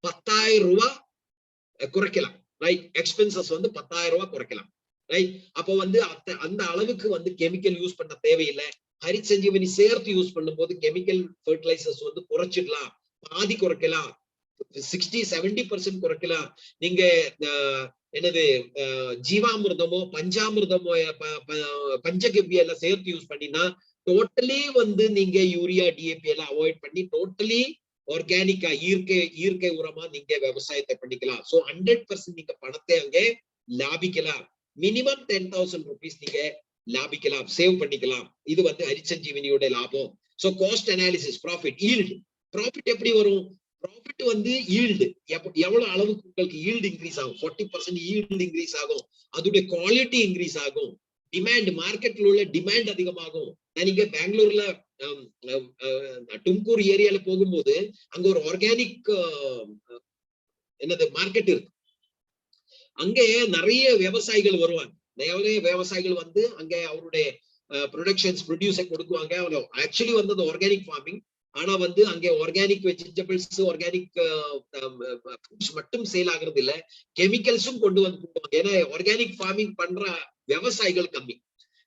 10,000 ரூபாய் குறைக்கலாம். ரைட்? எக்ஸ்பென்சஸ் வந்து 10,000 ரூபாய் குறைக்கலாம். ரைட்? அப்போ வந்து அந்த அளவுக்கு வந்து கெமிக்கல் யூஸ் பண்ண தேவையில்லை. ஹரிசஞ்சீவனி சேர்த்து யூஸ் பண்ணும்போது கெமிக்கல் ஃபர்டிலைசர்ஸ் வந்து குறைச்சிடலாம், பாதி குறைக்கலாம், 60-70% குறைக்கலாம். நீங்க என்னது ஜீவாமிர்தமோ பஞ்சாமிர்தமோ பஞ்சகவ்ய எல்லாம் சேர்த்து யூஸ் பண்ணினா டோட்டலி வந்து நீங்க யூரியா டிஏபி எல்லாம் அவாய்ட் பண்ணி டோட்டலி ஆர்கானிக்கா இயற்கை உரமா நீங்க விவசாயத்தை பண்ணிக்கலாம். சோ 100% நீங்க பணத்தை அங்கே லாபிக்கலாம். மினிமம் 10,000 rupees நீங்க லாபிக்கலாம், சேவ் பண்ணிக்கலாம். இது வந்து ஹரிசஞ்சீவனியோட லாபம். So cost analysis, profit, yield. Profit எப்படி வரும், ப்ராஃபிட் வந்து ஈல்டு, எவ்வளவு அளவுக்கு உங்களுக்கு ஈல்டு இன்க்ரீஸ் ஆகும், 40% ஈல்டு இன்க்ரீஸ் ஆகும், அதோட குவாலிட்டி இன்க்ரீஸ் ஆகும், டிமாண்ட், மார்க்கெட்ல உள்ள டிமாண்ட் அதிகமாகும், நான் இங்க பெங்களூர்ல டும்கூர் ஏரியால போகும்போது அங்க ஒரு ஆர்கானிக் என்னது மார்க்கெட் இருக்கு. அங்கே நிறைய விவசாயிகள் வருவாங்க. நிறைய விவசாயிகள் வந்து அங்க அவருடைய ப்ரொடியூஸை கொடுக்குவாங்க. ஆக்சுவலி வந்து அந்த ஆர்கானிக் ஃபார்மிங். ஆனா வந்து அங்க ஆர்கானிக் வெஜிடபிள்ஸ், ஆர்கானிக் ஃப்ரூட்ஸ் மட்டும் சேல் ஆகுறது இல்ல, கெமிக்கல்ஸும் கொண்டு வந்து கொடுப்பாங்க. ஏன்னா ஆர்கானிக் ஃபார்மிங் பண்ற விவசாயிகள் கம்மி.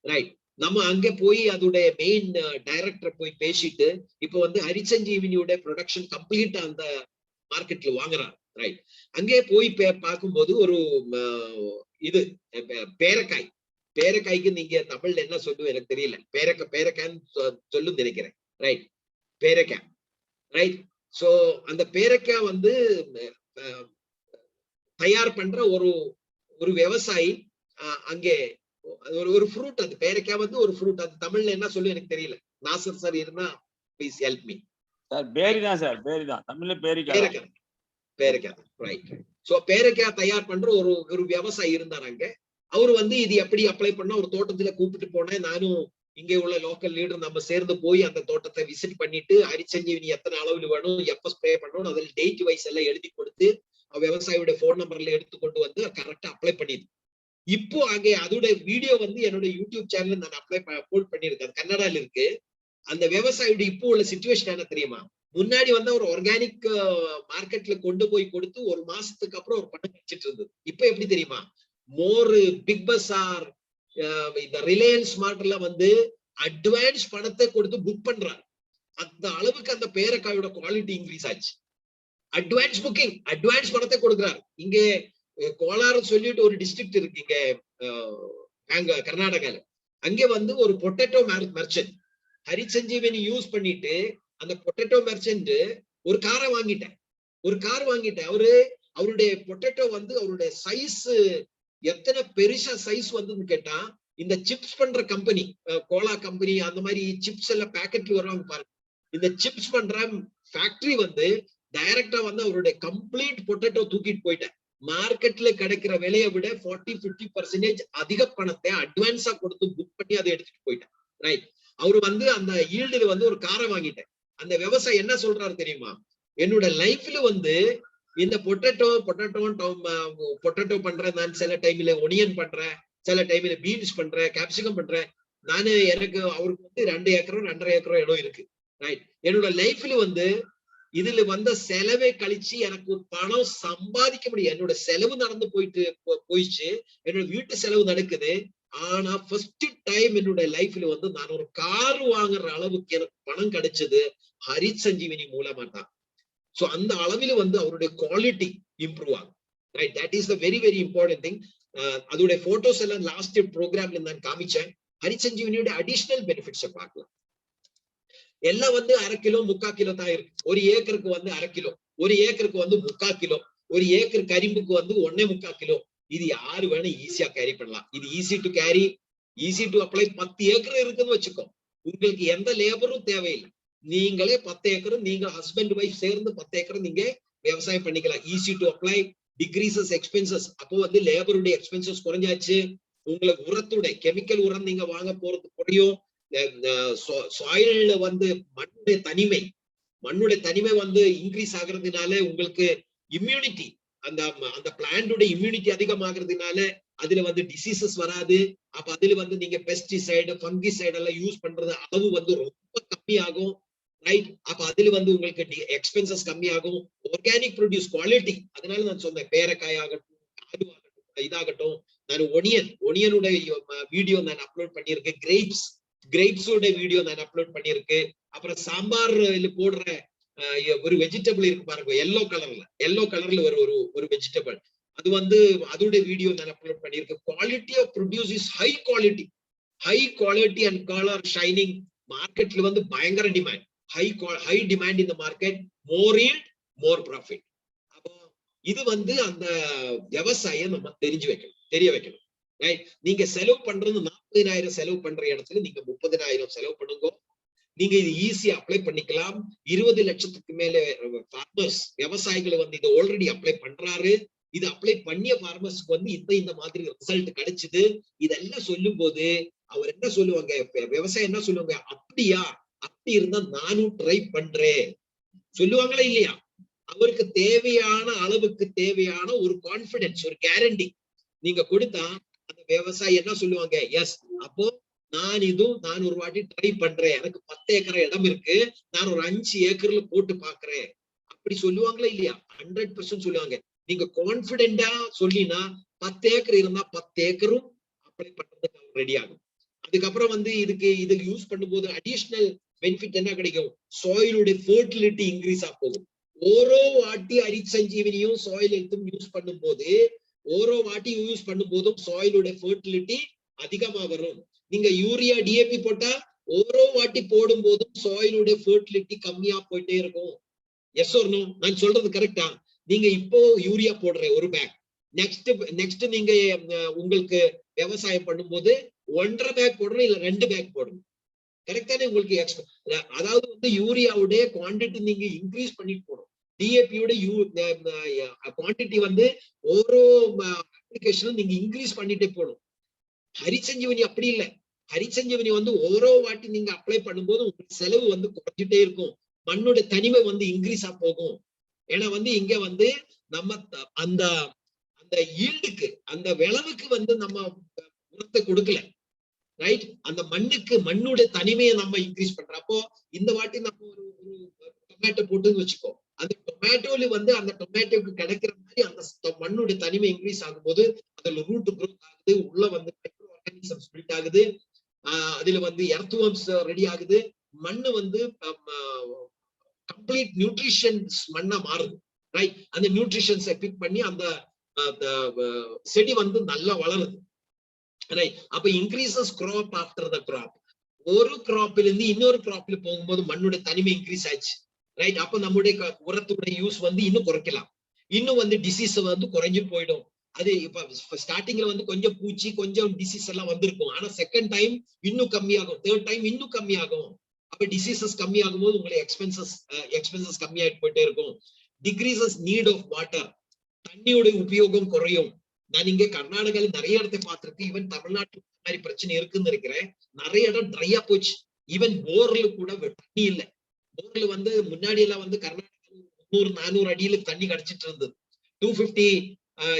ரைட். நம்ம அங்க போய் அதோட மெயின் டைரக்டர் போய் பேசிட்டு இப்ப வந்து ஹரிசஞ்சீவினியோட ப்ரொடக்ஷன் கம்ப்ளீட் அந்த மார்க்கெட்ல வாங்குறாங்க. ரைட். அங்கே போய் பார்க்கும்போது ஒரு இது பேரக்காய், பேரக்காய்க்கு நீங்க தமிழ்ல என்ன சொல்லுவோம் எனக்கு தெரியல. பேரக்காய்ன்னு சொல்லும் நினைக்கிறேன். ரைட். பேரக்காய். ரைட். சோ அந்த பேரக்காய் வந்து தயார் பண்ற ஒரு விவசாயி அங்கே ஒரு ஃப்ரூட். அது பேரக்காய் வந்து ஒரு ஃப்ரூட். அது தமிழ்ல என்ன சொல்லு எனக்கு தெரியல. நாசர் சார் இருந்தா ப்ளீஸ் ஹெல்ப் மீ. சார் பேரி தான் சார், பேரி தான். தமிழ்ல பேரிக்காய். பேரக்காய். ரைட். சோ பேரக்காய் தயார் பண்ற ஒரு விவசாயி இருந்தார் அங்க. அவரு வந்து இது எப்படி அப்ளை பண்ணா ஒரு தோட்டத்துல கூப்பிட்டு போனேன். நானும் இங்கே உள்ள லோக்கல் லீடர் நம்ம சேர்ந்து போய் அந்த தோட்டத்தை விசிட் பண்ணிட்டு ஹரிசஞ்சீவினி எத்தனை அளவில் வேணும், எப்ப ஸ்ப்ரே பண்ணணும், அதில் டேட் வைஸ் எல்லாம் எழுதி கொடுத்து விவசாயியோட போன் நம்பர்ல எடுத்து கொண்டு வந்து கரெக்டா அப்ளை பண்ணிது. இப்போ அங்கே அதோட வீடியோ வந்து என்னோட யூடியூப் சேனல்ல நான் அப்லோட் பண்ணிருக்கேன். அது கன்னடால இருக்கு. அந்த விவசாயியோட இப்போ உள்ள சிச்சுவேஷன் என்ன தெரியுமா? முன்னாடி வந்து ஒரு ஆர்கானிக் மார்க்கெட்ல கொண்டு போய் கொடுத்து ஒரு மாசத்துக்கு அப்புறம் ஒரு பணம் வச்சிட்டு இருந்தது. இப்ப எப்படி தெரியுமா? மோர் பிக் பஸார், இந்த ரிலையன்ஸ் மார்ட்ல வந்து அட்வான்ஸ் பணத்தை கொடுத்து புக் பண்றாங்க. அந்த அளவுக்கு அந்த பேரக்காயோட குவாலிட்டி இன்க்ரீஸ் ஆச்சு. அட்வான்ஸ் புக்கிங், அட்வான்ஸ் பணத்தை கொடுக்குறாரு. இங்க கோலாறு சொல்லிட்டு ஒரு டிஸ்ட்ரிக்ட் இருக்கு இங்க அங்க கர்நாடகால. அங்க வந்து ஒரு பொட்டேட்டோ மெர்ச்சன்ட் ஹரிசஞ்சீவினி யூஸ் பண்ணிட்டு அந்த பொட்டேட்டோ மெர்ச்சன்ட் ஒரு காரை வாங்கிட்டேன். அவருடைய பொட்டேட்டோ வந்து அவருடைய சைஸ் எத்தனை பெருசா சைஸ் வந்ததுன்னு கேட்டா, இந்த சிப்ஸ் பண்ற கம்பெனி, கோலா கம்பெனி அந்த மாதிரி சிப்ஸ் எல்லாம் பேக்கெட்ல வருவாங்க பாருங்க. இந்த சிப்ஸ் பண்ற ஃபேக்டரி வந்து டைரக்டா வந்து அவருடைய கம்ப்ளீட் பொட்டேட்டோ தூக்கிட்டு போயிட்டேன். மார்க்கெட்ல கிடைக்கிற விலையை விட 40-50% அதிக பணத்தை அட்வான்ஸா கொடுத்து புக் பண்ணி அதை எடுத்துட்டு போயிட்டேன். ரைட். அவரு வந்து அந்த ஈல்டுல வந்து ஒரு காரை வாங்கிட்டேன். அந்த விவசாயி என்ன சொல்றாரு தெரியுமா? என்னோட லைஃப்ல வந்து இந்த பொட்டேட்டோ பண்றேன் நான். சில டைம்ல ஒனியன் பண்றேன், சில டைம்ல பீன்ஸ் பண்றேன், கேப்சிகம் பண்றேன். நானு எனக்கு அவருக்கு வந்து 2 ஏக்கரோ 2.5 ஏக்கரோ இடம் இருக்கு. ரைட். என்னோட லைஃப்ல வந்து இதுல வந்த செலவை கழிச்சு எனக்கு பணம் சம்பாதிக்க முடியும். என்னோட செலவு நடந்து போயிடுச்சு. என்னோட வீட்டு செலவு நடக்குது. ஆனா ஃபர்ஸ்ட் டைம் என்னோட லைஃப்ல வந்து நான் ஒரு கார் வாங்குற அளவுக்கு எனக்கு பணம் கிடைச்சது ஹரிசஞ்சீவினி மூலமா தான். சோ அந்த அளவில் வந்து அவருடைய குவாலிட்டி இம்ப்ரூவ் ஆகும். Right. That is the very very important thing. அதோட போட்டோஸ் எல்லாம் லாஸ்ட் ப்ரோக்ராம்ல நான் காமிச்சேன். ஹரிசஞ்சீவினியோட அடிஷனல் பெனிஃபிட்ஸை பார்க்கலாம். எல்லாம் வந்து 1/2 கிலோ 3/4 கிலோ தான் இருக்கு. ஒரு ஏக்கருக்கு வந்து 1/2 கிலோ, ஒரு ஏக்கருக்கு வந்து 3/4 கிலோ, ஒரு ஏக்கர் கரிம்புக்கு வந்து 1.25 கிலோ. இது யாரு வேணா ஈஸியா கேரி பண்ணலாம். இது easy to carry, easy to apply. 10 acre இருக்குன்னு வச்சுக்கோ, உங்களுக்கு எந்த லேபரும் தேவையில்லை. நீங்களே 10 ஏக்கரும் நீங்க ஹஸ்பண்ட் ஒய்ஃப் சேர்ந்து 10 ஏக்கரும் நீங்க விவசாயம் பண்ணிக்கலாம். Easy to apply, decreases expenses. அப்போ வந்து லேபருடைய எக்ஸ்பென்சஸ் குறைஞ்சாச்சு. உங்களுக்கு உரத்துடைய கெமிக்கல் உரம் நீங்க வாங்க போறது குறையும். சாயில்ல வந்து மண்ணுடைய தனிமை வந்து இன்க்ரீஸ் ஆகுறதுனால உங்களுக்கு இம்யூனிட்டி, அந்த பிளான்டோட இம்யூனிட்டி அதிகமாகிறதுனால அதுல வந்து டிசீசஸ் வராது. அப்ப அதுல வந்து நீங்க பெஸ்டிசைடு, ஃபங்கிசைடு எல்லாம் யூஸ் பண்றது அளவு வந்து ரொம்ப கம்மியாகும். ரைட். அப்ப அதுல வந்து உங்களுக்கு எக்ஸ்பென்சஸ் கம்மியாகும். Organic produce quality. அதனால நான் சொன்னேன் பேரக்காய் ஆகட்டும், ஆடு ஆகட்டும், இதாகட்டும். நான் ஒனியனுடைய வீடியோ நான் அப்லோட் பண்ணியிருக்கேன். கிரேப்ஸோட வீடியோ நான் அப்லோட் பண்ணியிருக்கேன். அப்புறம் சாம்பார் போடுற ஒரு வெஜிடபிள் இருக்கு பாருங்க, எல்லோ கலர்ல ஒரு வெஜிடபிள். அது வந்து அதோட வீடியோ நான் அப்லோட் பண்ணியிருக்கேன். Quality of produce is high quality and colour shining. மார்க்கெட்ல வந்து பயங்கர டிமாண்ட், ஹை டிமாண்ட் இந்த market. More yield, more profit. அப்போ இது வந்து அந்த விவசாயம் நம்ம தெரிய வைக்கணும். நீங்க செலவு பண்றது 40,000 செலவு பண்ற இடத்துல நீங்க 30,000 செலவு பண்ணுங்க. நீங்க இது ஈஸியா அப்ளை பண்ணிக்கலாம். 20 லட்சத்துக்கு மேல ஃபார்மர்ஸ், விவசாயிகளை வந்து இதை ஆல்ரெடி அப்ளை பண்றாரு. இது அப்ளை பண்ணிய ஃபார்மர்ஸ்க்கு வந்து இந்த மாதிரி ரிசல்ட் கிடைச்சது. இதெல்லாம் சொல்லும் போது அவர் என்ன சொல்லுவாங்க, விவசாயம் என்ன சொல்லுவாங்க, அப்படியா, அப்படி இருந்தா நானும் ட்ரை பண்றேன் சொல்லுவாங்களா இல்லையா? அவருக்கு தேவையான அளவுக்கு தேவையான ஒரு கான்பிடன்ஸ், ஒரு கேரண்டி நீங்க கொடுத்தா அந்த விவசாயி என்ன சொல்லுவாங்க, எஸ் அப்போ நான் ஒரு வாட்டி ட்ரை பண்றேன், எனக்கு 10 ஏக்கர் இடம் இருக்கு, நான் ஒரு 5 ஏக்கர்ல போட்டு பாக்குறேன் அப்படி சொல்லுவாங்களா இல்லையா? 100% சொல்லுவாங்க. நீங்க கான்பிடென்டா சொல்லினா 10 ஏக்கர் இருந்தா 10 ஏக்கரும் அப்ளை பண்றதுக்கு ரெடி ஆகும். அதுக்கப்புறம் வந்து இதுக்கு யூஸ் பண்ணும்போது அடிஷனல் பெனிஃபிட் என்ன கிடைக்கும், சாயிலுடைய ஃபெர்டிலிட்டி இன்க்ரீஸ் போகும். ஓரோ வாட்டி ஹரிசஞ்சீவனியும் சாயில் ஹெல்த்தும் யூஸ் பண்ணும்போது ஓரோ வாட்டி யூஸ் பண்ணும்போதும் சாயிலுடைய ஃபெர்டிலிட்டி அதிகமா வரும். நீங்க யூரியா டிஏபி போட்டா ஓரோ வாட்டி போடும் போதும் சாயிலுடைய ஃபெர்டிலிட்டி கம்மியா போயிட்டே இருக்கும். Yes or no? நான் சொல்றது கரெக்டா? நீங்க இப்போ யூரியா போடுற ஒரு பேக், நெக்ஸ்ட் நீங்க உங்களுக்கு விவசாயம் பண்ணும்போது 1.5 பேக் போடணும், இல்ல 2 பேக் போடணும். கரெக்டானே உங்களுக்கு அதாவது வந்து யூரியாவுடைய குவான்டிட்டி நீங்க இன்க்ரீஸ் பண்ணிட்டு போகணும். டிஏபியோட குவான்டிட்டி வந்து ஓரோ அப்ளிகேஷனும் நீங்க இன்க்ரீஸ் பண்ணிட்டே போகணும். ஹரிசஞ்சீவனி அப்படி இல்லை. ஹரிசஞ்சீவனி வந்து ஓரோ வாட்டி நீங்க அப்ளை பண்ணும்போது உங்களுக்கு செலவு வந்து குறைஞ்சிட்டே இருக்கும், மண்ணோட தனிமை வந்து இன்க்ரீஸா போகும். ஏன்னா வந்து இங்க வந்து நம்ம அந்த அந்த ஈல்டுக்கு, அந்த விளைவுக்கு வந்து நம்ம உரத்தை கொடுக்கல, ரைட்? அந்த மண்ணுடைய தனிமையை நம்ம இன்க்ரீஸ் பண்றோம். அப்போ இந்த வாட்டி நம்ம ஒரு டொமேட்டோ போட்டுன்னு வச்சுக்கோ, அந்த டொமேட்டோல வந்து அந்த டொமேட்டோக்கு கிடைக்கிற மாதிரி அந்த மண்ணுடைய தனிமை இன்க்ரீஸ் ஆகும்போது அதுல ரூட் க்ரோத் ஆகுது, உள்ள வந்து மைக்ரோ ஆர்கானிசம்ஸ் பில்ட் ஆகுது, அதுல வந்து எர்த்வர்ம்ஸ் ரெடி ஆகுது, மண்ணு வந்து கம்ப்ளீட் நியூட்ரிஷன்ஸ் மண்ணா மாறுது, ரைட்? அந்த நியூட்ரிஷன்ஸை பிக் பண்ணி அந்த செடி வந்து நல்லா வளருது, ரைட்? அப்ப increases crop after the crop. ஒரு கிராப்ல இருந்து இன்னொரு கிராப்ல போகும்போது மண்ணுடைய தனிமை இன்க்ரீஸ் ஆச்சு, ரைட்? அப்ப நம்முடைய உரத்துடைய யூஸ் வந்து இன்னும் குறைக்கலாம், இன்னும் வந்து டிசீஸ் வந்து குறைஞ்சு போயிடும். அது இப்ப ஸ்டார்டிங்ல வந்து கொஞ்சம் பூச்சி கொஞ்சம் டிசீஸ் எல்லாம் வந்திருக்கும், ஆனா செகண்ட் டைம் இன்னும் கம்மியாகும், தேர்ட் டைம் இன்னும் கம்மியாகும். அப்ப டிசீசஸ் கம்மியாகும் போது உங்களுக்கு எக்ஸ்பென்சஸ் கம்மியாயிட்டு போயிட்டே இருக்கும். டிக்ரீசஸ் நீட் ஆஃப் வாட்டர், தண்ணியோட உபயோகம் குறையும். நான் இங்க கர்நாடகால நிறைய இடத்தை பார்த்திருக்கேன், ஈவன் தமிழ்நாட்டுல மாதிரி பிரச்சனை இருக்குன்னு இருக்கிறேன். நிறைய இடம் ட்ரையா போச்சு, ஈவன் போர்ல கூட தண்ணி இல்லை. போர்ல வந்து முன்னாடி எல்லாம் வந்து கர்நாடகால 300-400 அடியில தண்ணி கிடைச்சிட்டு இருந்தது. 250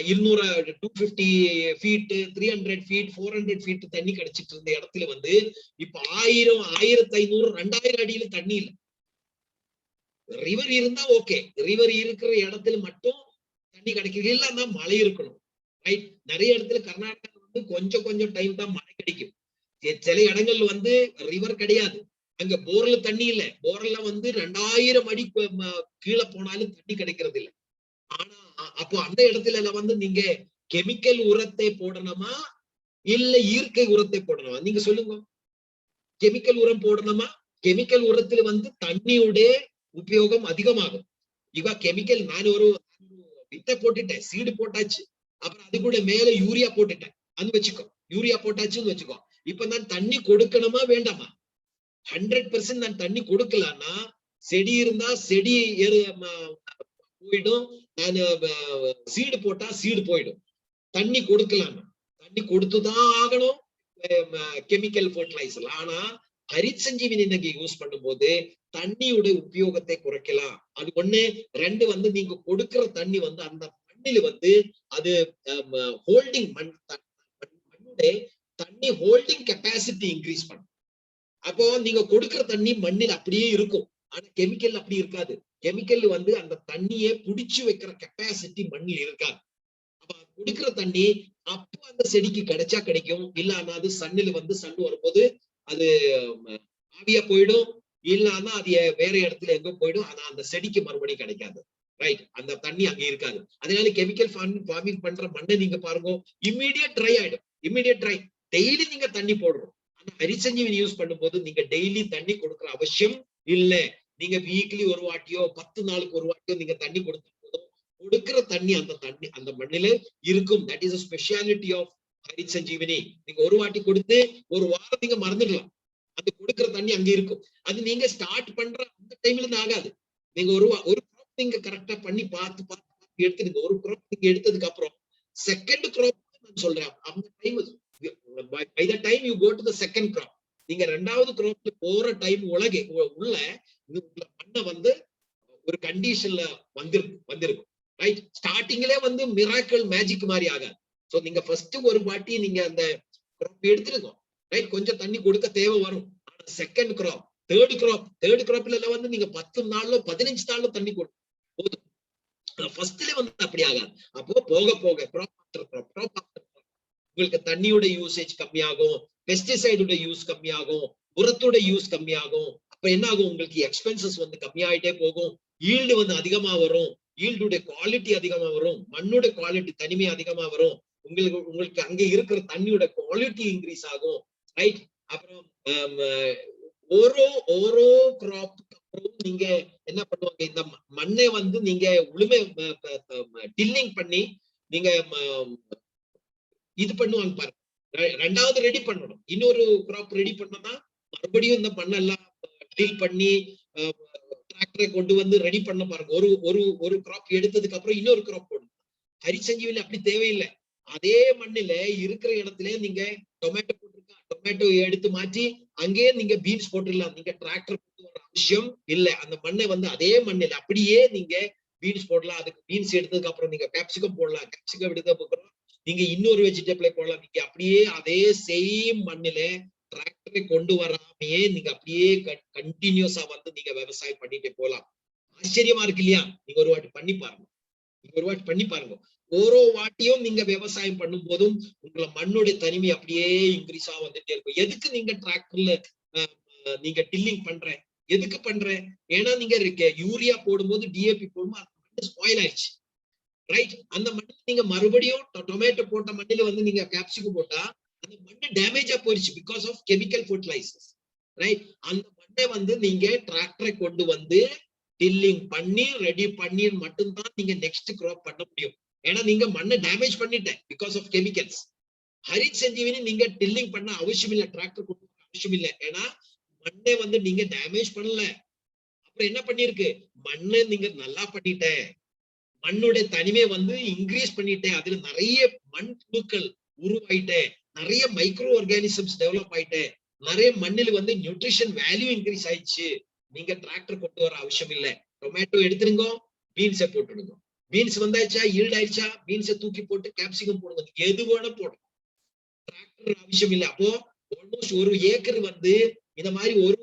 250 ஃபீட், 300 ஃபீட், 400 ஃபீட் தண்ணி கிடைச்சிட்டு இருந்த இடத்துல வந்து இப்ப 1000, 1500, 2000 அடியில தண்ணி இல்லை. ரிவர் இருந்தா ஓகே, ரிவர் இருக்கிற இடத்துல மட்டும் தண்ணி கிடைக்குது, இல்லன்னா மழை இருக்கணும், ரைட்? நிறைய இடத்துல கர்நாடகா வந்து கொஞ்சம் டைம் தான் மழை கிடைக்கும். சில இடங்கள் வந்து ரிவர் கிடையாது, அங்க போர்ல தண்ணி இல்லை, போர்ல வந்து 2000 அடி கீழே போனாலும் தண்ணி கிடைக்கிறது இல்லை. ஆனா அப்போ அந்த இடத்துல வந்து நீங்க கெமிக்கல் உரத்தை போடணுமா இல்ல இயற்கை உரத்தை போடணுமா? நீங்க சொல்லுங்க. கெமிக்கல் உரம் போடணுமா? கெமிக்கல் உரத்துல வந்து தண்ணியுடைய உபயோகம் அதிகமாகும். இவ கெமிக்கல் நான் ஒரு வித்தை போட்டுட்டேன், சீடு போட்டாச்சு, அப்புறம் அது கூட மேல யூரியா போட்டுட்டேன் அது வச்சுக்கோ, யூரியா போட்டாச்சுன்னு வச்சுக்கோ. இப்ப நான் தண்ணி கொடுக்கணுமா வேண்டாமா? 100% நான் தண்ணி கொடுக்கலன்னா செடி இருந்தா செடி போயிடும், நான் சீடு போட்டா சீடு போயிடும். தண்ணி கொடுக்கலாம், தண்ணி கொடுத்துதான் ஆகணும் கெமிக்கல் ஃபர்டிலைசர். ஆனா ஹரிசஞ்சீவினி நீங்க யூஸ் பண்ணும்போது தண்ணியோட உபயோகத்தை குறைக்கலாம். அது ஒண்ணு. ரெண்டு வந்து நீங்க கொடுக்கிற தண்ணி வந்து அந்த மண்ணில வந்து அது ஹோல்டிங் மண்ணுடைய தண்ணி ஹோல்டிங் கெப்பாசிட்டி இன்க்ரீஸ் பண்ணும். அப்போ நீங்க கொடுக்கிற தண்ணி மண்ணில் அப்படியே இருக்கும், ஆனா கெமிக்கல் அப்படி இருக்காது. கெமிக்கல் வந்து அந்த தண்ணியை புடிச்சு வைக்கிற கெப்பாசிட்டி மண்ணில் இருக்காது. அப்ப குடிக்கிற தண்ணி அப்போ அந்த செடிக்கு கிடைச்சா கிடைக்கும், இல்லன்னா அது சன்னில வந்து சன் வரும்போது அது ஆவியா போயிடும், இல்லன்னா அது வேற இடத்துல எங்க போயிடும், ஆனா அந்த செடிக்கு மறுபடியும் கிடைக்காது, ரைட்? அந்த தண்ணி அங்க இருக்காது. அதனால கெமிக்கல் ஃபார்மிங் பண்ற மண்ணை நீங்க பாருங்க, இம்மீடியட் ட்ரை ஆயிடும், இம்மீடியட் ட்ரை. டெய்லி நீங்க தண்ணி போடுறோம், ஆனா ஹரிசஞ்சீவினி யூஸ் பண்ணும்போது நீங்க டெய்லி தண்ணி கொடுக்குற அவசியம் இல்ல. நீங்க வீக்லி ஒரு வாட்டியோ 10 நாளுக்கு ஒரு வாட்டியோ நீங்க தண்ணி கொடுத்தா போதும், கொடுக்கிற தண்ணி அந்த மண்ணில இருக்கும். That is a speciality of ஹரிசஞ்சீவினி. நீங்க ஒரு வாட்டி கொடுத்து ஒரு வாரம் நீங்க மறந்துடலாம், அது கொடுக்கிற தண்ணி அங்க இருக்கும். அது நீங்க ஸ்டார்ட் பண்ற அந்த டைம்ல இருந்து ஆகாது. நீங்க ஒரு கிராப் நீங்க கரெக்டா பண்ணி பார்த்து எடுத்துடுங்க. ஒரு கிராப் நீங்க எடுத்ததுக்கு அப்புறம் செகண்ட் கிராப் நான் சொல்றேன், அந்த time by the time you go to the second crop, நீங்க ரெண்டாவது கிராப்ல போற டைம் உள்ள மண்ணை வந்து ஒரு கண்டிஷன்ல வந்திருக்கும் ரைட். ஸ்டார்டிங்ல வந்து மிராக்கிள் மேஜிக் மாதிரி ஆகாது. சோ நீங்க ஃபர்ஸ்ட் ஒரு வாட்டி நீங்க அந்த கிராப் எடுத்துருங்க ரைட், கொஞ்சம் தண்ணி கொடுக்க தேவை வரும். ஆனா செகண்ட் கிராப் தேர்ட் கிராப்ல எல்லாம் வந்து நீங்க 10 நாள்ல 15 நாள்ல தண்ணி கொடுக்கும் போதும். ஃபர்ஸ்ட்ல வந்து அப்படி ஆகாது. அப்போ போக போக கிராப் உங்களுக்கு தண்ணியோட யூசேஜ் கம்மியாகும், பெஸ்டிசைடோட யூஸ் கம்மியாகும், உரத்தோட யூஸ் கம்மியாகும். அப்ப என்ன ஆகும், உங்களுக்கு எக்ஸ்பென்சஸ் வந்து கம்மியாயிட்டே போகும், ஈல்டு வந்து அதிகமா வரும், ஈல்டுடைய குவாலிட்டி அதிகமா வரும், மண்ணோட குவாலிட்டி தனிமை அதிகமா வரும், உங்களுக்கு அங்க இருக்கிற தண்ணியோட குவாலிட்டி இன்க்ரீஸ் ஆகும் ரைட். அப்புறம் ஓரோ கிராப்புக்கு அப்புறம் நீங்க என்ன பண்ணுவாங்க, இந்த மண்ணை வந்து நீங்க உளுமை டில்லிங் பண்ணி நீங்க இது பண்ணுவாங்க பாருங்க. ரெண்டாவது ரெடி பண்ணணும், இன்னொரு கிராப் ரெடி பண்ணா மறுபடியும் இந்த மண்ணெல்லாம் டீல் பண்ணி டிராக்டரை கொண்டு வந்து ரெடி பண்ண பாருங்க. ஒரு கிராப் எடுத்ததுக்கு அப்புறம் இன்னொரு கிராப் போடணும். ஹரிசஞ்சீவில அப்படி தேவையில்லை. அதே மண்ணில இருக்கிற இடத்துல நீங்க டொமேட்டோ போட்டிருக்கா, டொமேட்டோ எடுத்து மாற்றி அங்கேயே நீங்க பீன்ஸ் போட்டுடலாம். நீங்க டிராக்டர் கொண்டு வர அவசியம் இல்லை. அந்த மண்ணை வந்து அதே மண்ணில் அப்படியே நீங்க பீன்ஸ் போடலாம். அதுக்கு பீன்ஸ் எடுத்ததுக்கு அப்புறம் நீங்க கேப்சிகம் போடலாம், கேப்சிகம் எடுத்ததுக்கு அப்புறம் நீங்க இன்னொரு வெஜிடபிளை போடலாம். நீங்க அப்படியே அதே சேம் மண்ணில டிராக்டரை கொண்டு வராமையே நீங்க அப்படியே கண்டினியூஸா வந்து நீங்க விவசாயம் பண்ணிட்டே போகலாம். ஆச்சரியமா இருக்கு இல்லையா? நீங்க ஒரு வாட்டி பண்ணி பாருங்க. ஓரோ வாட்டியும் நீங்க விவசாயம் பண்ணும் போதும் உங்களை மண்ணுடைய தனிமை அப்படியே இன்க்ரீஸா வந்துட்டே இருக்கும். எதுக்கு நீங்க டிராக்டர்ல நீங்க டில்லிங் எதுக்கு பண்றேன்? ஏன்னா நீங்க யூரியா போடும்போது டிஏபி போடும்போது அது ஸ்பாயில் ஆயிடுச்சு ரைட். அந்த மண்ணில் நீங்க மறுபடியும் டொமேட்டோ போட்ட மண்ணில வந்து நீங்க கேப்சிகம் போட்டா அந்த மண்ணு டேமேஜா போயிடுச்சு because of chemical fertilizers right. அந்த மண்ணை வந்து நீங்க டிராக்டரை கொண்டு வந்து டில்லிங் பண்ணி ரெடி பண்ணி மட்டும்தான் நீங்க நெக்ஸ்ட் கிராப் பண்ண முடியும். ஏன்னா நீங்க மண்ணை டேமேஜ் பண்ணிட்டேன் because of chemicals. Harit Sanjeevini நீங்க டில்லிங் பண்ண அவசியம் இல்லை, டிராக்டர் கொண்டு வர அவசியம் இல்லை. ஏன்னா மண்ணை வந்து நீங்க டேமேஜ் பண்ணல. அப்புறம் என்ன பண்ணிருக்கு, மண்ணை நீங்க நல்லா பண்ணிட்டேன், மண்ணுடைய தனிமை வந்து இன்க்ரீஸ் பண்ணிட்டேன், அதுல நிறைய மண் புழுக்கள் உருவாயிட்டேன், நிறைய மைக்ரோ ஆர்கானிசம்ஸ் டெவலப் ஆயிட்டேன், நிறைய மண்ணில் வந்து நியூட்ரிஷன் வேல்யூ இன்க்ரீஸ் ஆயிடுச்சு. நீங்க டிராக்டர் கொண்டு வர அவசியம் இல்லை. டொமேட்டோ எடுத்துருங்க, பீன்ஸை போட்டுடுங்க. பீன்ஸ் வந்தாச்சா, ஈல்ட் ஆயிடுச்சா, பீன்ஸை தூக்கி போட்டு கேப்சிகம் போடுங்க. எது வேணா போடும், டிராக்டர் அவசியம் இல்லை. அப்போ ஆல்மோஸ்ட் ஒரு ஏக்கர் வந்து இந்த மாதிரி ஒரு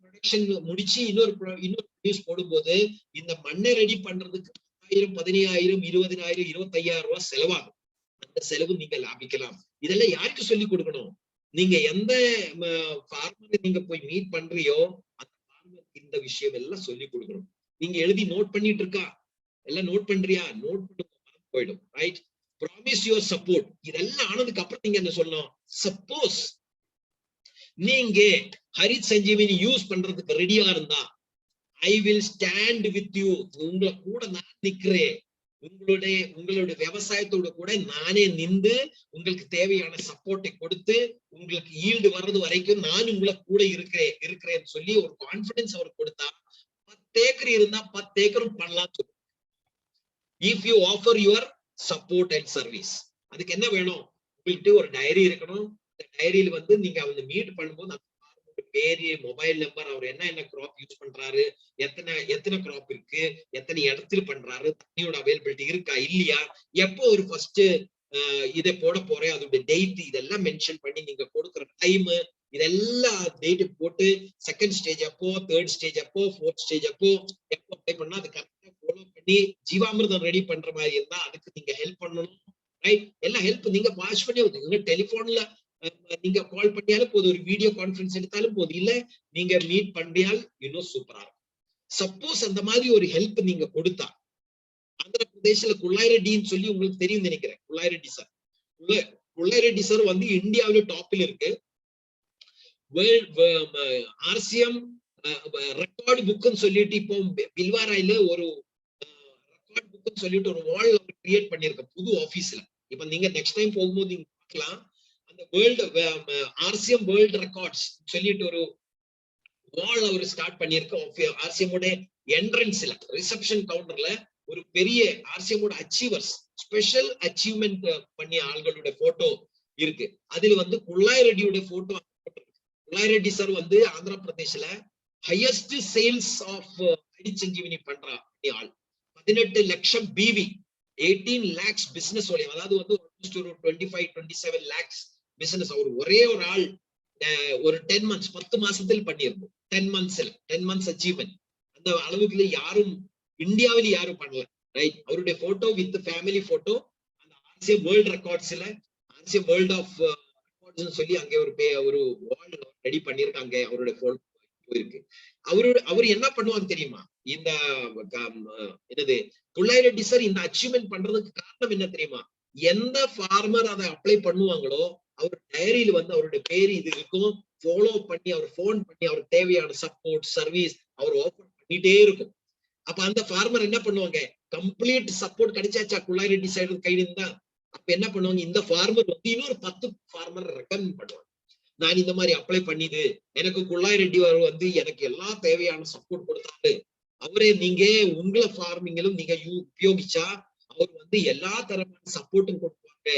ப்ரொடக்ஷன் முடிச்சு இன்னொரு ப்ரொடியூஸ் போடும்போது இந்த மண்ணை ரெடி பண்றதுக்கு 10,000 15,000 20,000 25,000 ரூபாய் செலவாகும். அந்த செலவு நீங்க லாபிக்கலாம். இதெல்லாம் யாருக்கு சொல்லி கொடுக்கணும்? நீங்க எந்த ஃபார்மரை நீங்க போய் மீட் பண்றியோ அந்த ஃபார்மருக்கு இந்த விஷயம் எல்லாம் சொல்லி கொடுக்கணும். நீங்க எழுதி நோட் பண்ணிட்டு இருக்கா, எல்லாம் நோட் பண்றியா? நோட் பண்ணி போயிடும் ரைட். Promise your support. இதெல்லாம் ஆனதுக்கு அப்புறம் நீங்க என்ன சொல்லணும், சப்போஸ் நீங்க ஹரித் சஞ்சீவினி யூஸ் பண்றதுக்கு ரெடியா இருந்தா I will stand with you. உங்களை கூட நான் நிக்கிறேன், உங்களுடைய விவசாயத்தோட கூட நானே நின்று உங்களுக்கு தேவையான சப்போர்ட்டை கொடுத்து உங்களுக்கு ஈல்டு வர்றது வரைக்கும் நான் உங்களை கூட இருக்கிறேன்னு சொல்லி ஒரு கான்பிடன்ஸ் அவருக்கு கொடுத்தா 10 ஏக்கர் இருந்தா 10 ஏக்கரும் பண்ணலாம். If you offer your support and service. அதுக்கு என்ன வேணும், உங்கள்கிட்ட ஒரு டைரி இருக்கணும். இந்த டைரியில வந்து நீங்க அவங்க மீட் பண்ணும்போது பேரு, மொபைல் நம்பர், அவர் என்ன கிராப் யூஸ் பண்றாரு, எத்தனை கிராப் இருக்கு, எத்தனை இடத்துல பண்றாரு, தண்ணியோட அவைலபிலிட்டி இருக்கா இல்லையா, எப்போ ஒரு ஃபர்ஸ்ட் இதை போட போறேன், அதோட டேட், இதெல்லாம் மென்ஷன் பண்ணி நீங்க கொடுக்குற டைம், இதெல்லாம் டேட் போட்டு செகண்ட் ஸ்டேஜ் அப்போ, தேர்ட் ஸ்டேஜ் அப்போ, ஃபோர்த் ஸ்டேஜ் அப்போ எப்போ அப்ளை பண்ணா அது கரெக்டா ஃபாலோ பண்ணி ஜீவாமிர்தம் ரெடி பண்ற மாதிரி இருந்தா அதுக்கு நீங்க ஹெல்ப் பண்ணணும் ரைட். எல்லாம் ஹெல்ப் நீங்க வாட்ச் பண்ணி டெலிபோன்ல நீங்க கால் பண்ணியாலும் போதும், ஒரு வீடியோ கான்பரன்ஸ் எடுத்தாலும் போதும், இல்ல நீங்க மீட் பண்ணியால் இன்னும் சூப்பரா இருக்கும். சப்போஸ் அந்த மாதிரி ஒரு ஹெல்ப் நீங்க கொடுத்தா, ஆந்திர பிரதேசல குல்லாய் ரெட்டின்னு சொல்லி உங்களுக்கு தெரியும் நினைக்கிறேன். குல்லாய் ரெட்டி சார் வந்து இந்தியாவில டாப்ல இருக்கு. ஆர்சிஎம் ரெக்கார்டு புக்னு சொல்லிட்டு இப்போ பில்வாராயில ஒரு ரெக்கார்ட் புக்னு சொல்லிட்டு ஒரு வால் கிரியேட் பண்ணிருக்க புது ஆபீஸ்ல. இப்ப நீங்க நெக்ஸ்ட் டைம் போகும்போது நீங்க பார்க்கலாம், அந்த வேர்ல்டு ஆர்சிஎம் வேர்ல்டு ரெக்கார்ட்ஸ் சொல்லிட்டு ஒரு வால் அவர் ஸ்டார்ட் பண்ணிருக்க. ஆர்சிஎமோட என்ட்ரன்ஸ்ல ரிசப்ஷன் கவுண்டர்ல ஒரு பெரிய ஆர்சிஎமோட அச்சீவர்ஸ், ஸ்பெஷல் அச்சீவ்மெண்ட் பண்ணிய ஆள்களோட போட்டோ இருக்கு. அதுல வந்து குல்லாய் ரெட்டியோட போட்டோ. குல்லாய் ரெட்டி சார் வந்து ஆந்திர பிரதேஷ்ல ஹையஸ்ட் சேல்ஸ் ஆஃப் ஹரிசஞ்சீவினி பண்ற ஆள். 18 லட்சம் பிவி, 18 lakhs பிசினஸ் வழியும். அதாவது வந்து ஒரு 25-27 lakhs பிசினஸ் அவர் ஒரே ஒரு ஆள் ஒரு 10 months 10 மாசத்தில் பண்ணியிருந்தோம். 10 months அச்சீவ்மெண்ட். அந்த அளவுக்கு யாரும் இந்தியாவில் யாரும் பண்ணல. ரைட். அவருடைய போட்டோ வித் ஃபேமிலி போட்டோ அந்த ஆர்சிஎம் வேர்ல்ட் ரெக்கார்ட்ஸ்ல ஆர்சிஎம் வேர்ல்ட் ஆஃப் ரெக்கார்ட்ஸ் சொல்லி அங்கே ஒரு வால் ரெடி பண்ணிருக்காங்க. அவருடைய போட்டோ இருக்கு. அவர் என்ன பண்ணுவாங்க தெரியுமா? இந்த என்னது குல்லாய் ரெட்டி சார் இந்த அச்சீவ்மெண்ட் பண்றதுக்கு காரணம் என்ன தெரியுமா? எந்த ஃபார்மர் அதை அப்ளை பண்ணுவாங்களோ அவர் டைரியில வந்து அவருடைய பேரு இது இருக்கும். ஃபாலோ பண்ணி அவர் போன் பண்ணி அவருக்கு தேவையான சப்போர்ட் சர்வீஸ் அவர் ஓபன் பண்ணிட்டே இருக்கும். அப்ப அந்த ஃபார்மர் என்ன பண்ணுவாங்க? கம்ப்ளீட் சப்போர்ட் கிடைச்சாச்சா குல்லாய் ரெட்டி சைடு கைடு இருந்தா, அப்ப என்ன பண்ணுவாங்க? இந்த ஃபார்மர் வந்து இன்னொரு 10 ஃபார்மர் ரெக்கமெண்ட் பண்ணுவாங்க. நான் இந்த மாதிரி அப்ளை பண்ணிது, எனக்கு குல்லாய் ரெட்டி வந்து எனக்கு எல்லா தேவையான சப்போர்ட் கொடுத்தாரு. அவரே நீங்க உங்களை ஃபார்மிங்களும் நீங்க உபயோகிச்சா அவர் வந்து எல்லா தரமான சப்போர்ட்டும் கொடுப்பாங்க.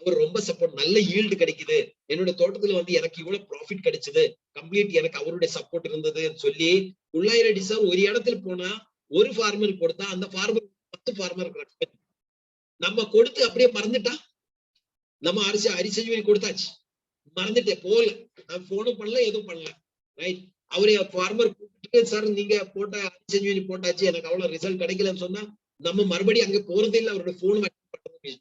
அவர் ரொம்ப சப்போர்ட், நல்ல ஈல்டு கிடைக்குது, என்னோட தோட்டத்துல வந்து எனக்கு இவ்வளவு ப்ராஃபிட் கிடைச்சது, கம்ப்ளீட் எனக்கு அவருடைய சப்போர்ட் இருந்ததுன்னு சொல்லி குல்லாய் ரெட்டி சார் ஒரு இடத்துல போனா ஒரு ஃபார்மர் கொடுத்தா அந்த ஃபார்மர் 10 ஃபார்மர் நம்ம கொடுத்து அப்படியே மறந்துட்டா. நம்ம ஹரிசஞ்சீவினி கொடுத்தாச்சு, மறந்துட்டேன் போல, நான் போனும் பண்ணல எதுவும் பண்ணல. ரைட். அவரே ஃபார்மர் கூப்பிட்டு சார் நீங்க போட்ட ஹரிசஞ்சீவினி போட்டாச்சு எனக்கு அவ்வளவு ரிசல்ட் கிடைக்கலன்னு சொன்னா நம்ம மறுபடியும் அங்க போறதே இல்லை, அவரோட போன்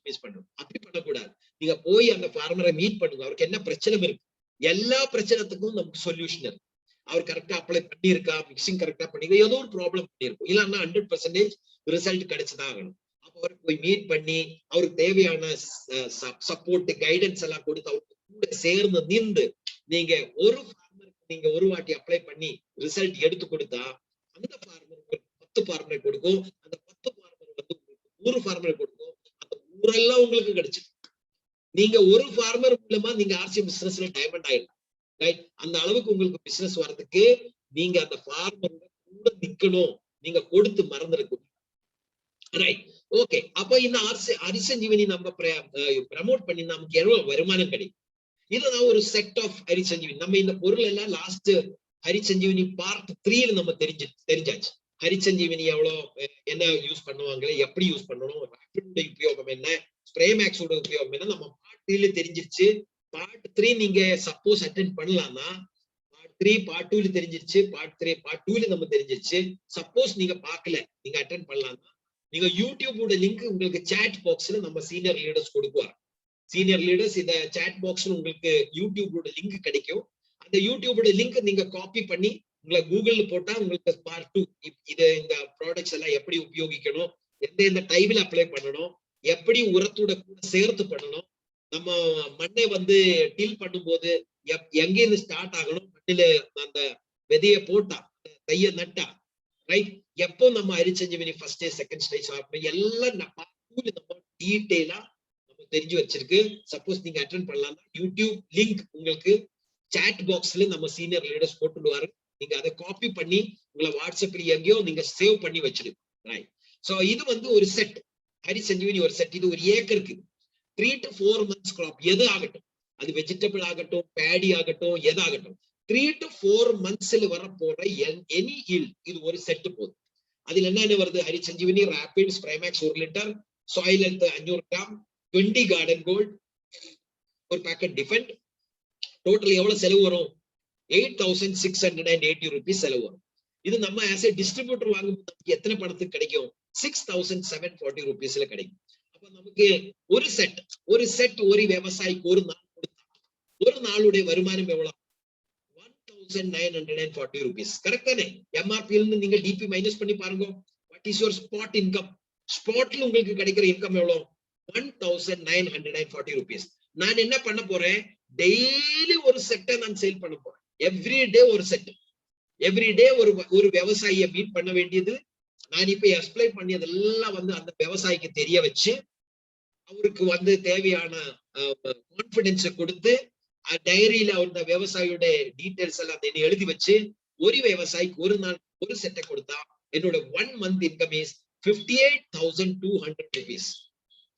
மிஸ் பண்ணணும். அப்படி பண்ணக்கூடாது. நீங்க போய் அந்த ஃபார்மரை மீட் பண்ணுங்க. அவருக்கு என்ன பிரச்சனை இருக்கு, எல்லா பிரச்சனைக்கும் நமக்கு சொல்யூஷன் இருக்கு. அவர் கரெக்டா அப்ளை பண்ணிருக்கா, மிக்சிங் கரெக்டா பண்ணிருக்கா, ஏதோ ஒரு ப்ராப்ளம் பண்ணிருக்கும், இல்லன்னா 100% ரிசல்ட் கிடைச்சுதான் ஆகணும். அப்ப அவருக்கு போய் மீட் பண்ணி அவருக்கு தேவையான சப்போர்ட் கைடன்ஸ் எல்லாம் கொடுத்து அவருக்கு கூட சேர்ந்து நின்று நீங்க ஒரு ஃபார்மருக்கு நீங்க ஒரு வாட்டி அப்ளை பண்ணி ரிசல்ட் எடுத்து கொடுத்தா அந்த ஃபார்மருக்கு 10 ஃபார்மரை கொடுக்கும், அந்த 10 ஃபார்மர் வந்து ஒரு ஃபார்மரை கொடுக்கும், அந்த ஊரெல்லாம் உங்களுக்கு கிடைச்சு. நீங்க ஒரு ஃபார்மர் மூலமா நீங்க ஆர்சி பிசினஸ்ல டைமண்ட் ஆயிடலாம். ரைட். அந்த அளவுக்கு உங்களுக்கு பிசினஸ் வரதுக்கு நீங்க அந்த ஃபார்மர் கூட நிக்கணும், நீங்க கொடுத்து மறந்துடக்கூடாது. ரைட். ஓகே. அப்ப இந்த ஹரிசஞ்சீவினி நம்ம ப்ரமோட் பண்ணி நமக்கு எவ்வளவு வருமானம் கிடைக்கும்? இதுதான் ஒரு செட் ஆஃப் ஹரிசஞ்சீவினி. நம்ம இந்த பொருள் எல்லாம் லாஸ்ட் ஹரிசஞ்சீவினி பார்ட் 3ல நம்ம தெரிஞ்சாச்சு. ஹரிசஞ்சீவினி எவ்வளவு என்ன யூஸ் பண்ணுவாங்க, எப்படி யூஸ் பண்ணணும், உபயோகம் என்ன, ஸ்ப்ரேமேக்ஸோட உபயோகம் என்ன, நம்ம பார்ட் 3ல தெரிஞ்சிருச்சு. பார்ட் 3 நீங்க சப்போஸ் அட்டென்ட் பண்ணலாம்னா பார்ட் 3 பார்ட் 2ல தெரிஞ்சிருச்சு, பார்ட் 3 பார்ட் 2ல நம்ம தெரிஞ்சிருச்சு. சப்போஸ் நீங்க பார்க்கல, நீங்க அட்டென்ட் பண்ணலாம்னா நீங்க யூடியூபோட லிங்க் உங்களுக்கு சாட் பாக்ஸ்ல நம்ம சீனியர் லீடர்ஸ் கொடுக்குவார். சீனியர் லீடர்ஸ் இந்த சாட் பாக்ஸ்ல உங்களுக்கு யூடியூபோட லிங்க் கிடைக்கும். அந்த யூடியூபோட லிங்க் நீங்க காப்பி பண்ணி உங்களை கூகுள்ல போட்டா உங்களுக்கு பார்ட் 2 இது இந்த ப்ராடக்ட்ஸ் எல்லாம் எப்படி உபயோகிக்கணும், எந்த டைம்ல அப்ளை பண்ணணும், எப்படி உரத்தோட கூட சேர்த்து பண்ணணும், நம்ம மண்ணை வந்து டில் பண்ணும்போது எங்க இருந்து ஸ்டார்ட் ஆகணும், மண்ணில அந்த விதைய போட்டா கைய நட்டா ரைட், எப்போ நம்ம ஹரிசஞ்சீவினி ஃபர்ஸ்ட் ஸ்டேஜ் செகண்ட் ஸ்டேஜ் எல்லாம் நம்ம டீடைலா நம்ம தெரிஞ்சு வச்சிருக்கு. சப்போஸ் நீங்க அட்டென்ட் பண்ணலாம்னா யூடியூப் லிங்க் உங்களுக்கு சாட் பாக்ஸ்ல நம்ம சீனியர் லீடர்ஸ் போட்டுடுவாரு. நீங்க அதை காப்பி பண்ணி உங்களை வாட்ஸ்அப்ல எங்கேயோ நீங்க சேவ் பண்ணி வச்சிருங்க. ரைட். சோ இது வந்து ஒரு செட் ஹரிசஞ்சீவினி ஒரு செட். இது ஒரு ஏக்கருக்கு 3 to 4 months கிராப் எது ஆகட்டும், அது வெஜிடபிள் ஆகட்டும், பேடி ஆகட்டும், எதாகட்டும் 3 to 4 monthsல வரப்போற எனி ஈல்ட் இது ஒரு செட் போதும். அதுல என்ன வருது? Harisanjeevini, rapid, Spraymax 1 litre, soil health 500 gram, 20 garden gold, ஒரு பேக்கெட் டிஃபெண்ட். டோட்டல் எவ்வளவு செலவு வரும்? 8,680 rupees செலவு வரும். இது நம்ம ஆஸ் ஏ டிஸ்ட்ரிபியூட்டர் வாங்கும்போது எத்தனை பணத்துக்கு கிடைக்கும்? 6,740 rupeesல கிடைக்கும். அப்ப நமக்கு ஒரு செட் ஒரு விவசாயிக்கு ஒரு நாள் கொடுத்தா ஒரு நாளுடைய வருமானம் எவ்வளவு? 1,940 rupees. கரெக்ட் தானே? எம்ஆர்பி இருந்து நீங்க டிபி மைனஸ் பண்ணி பாருங்க. What is your spot income? ஸ்பாட்ல உங்களுக்கு கிடைக்கிற இன்கம் எவ்வளவு? 1,940 rupees. நான் என்ன பண்ண போறேன்? டெய்லி ஒரு செட்டை நான் சேல் பண்ண போறேன். எவ்ரிடே ஒரு செட். எவ்ரிடே ஒரு விவசாயியை மீட் பண்ண வேண்டியது. நான் இப்ப அப்ளை பண்ணியதெல்லாம் வந்து அந்த விவசாயிக்கு தெரிய வச்சு அவருக்கு வந்து தேவையான கான்பிடன்ஸ் கொடுத்து டைரியில அந்த விவசாயியோட டீடைல்ஸ் எல்லாம் எழுதி வச்சு ஒரு விவசாயிக்கு ஒரு நாள் ஒரு செட்டை கொடுத்தா என்னோட 1 month income is 58,200 rupees.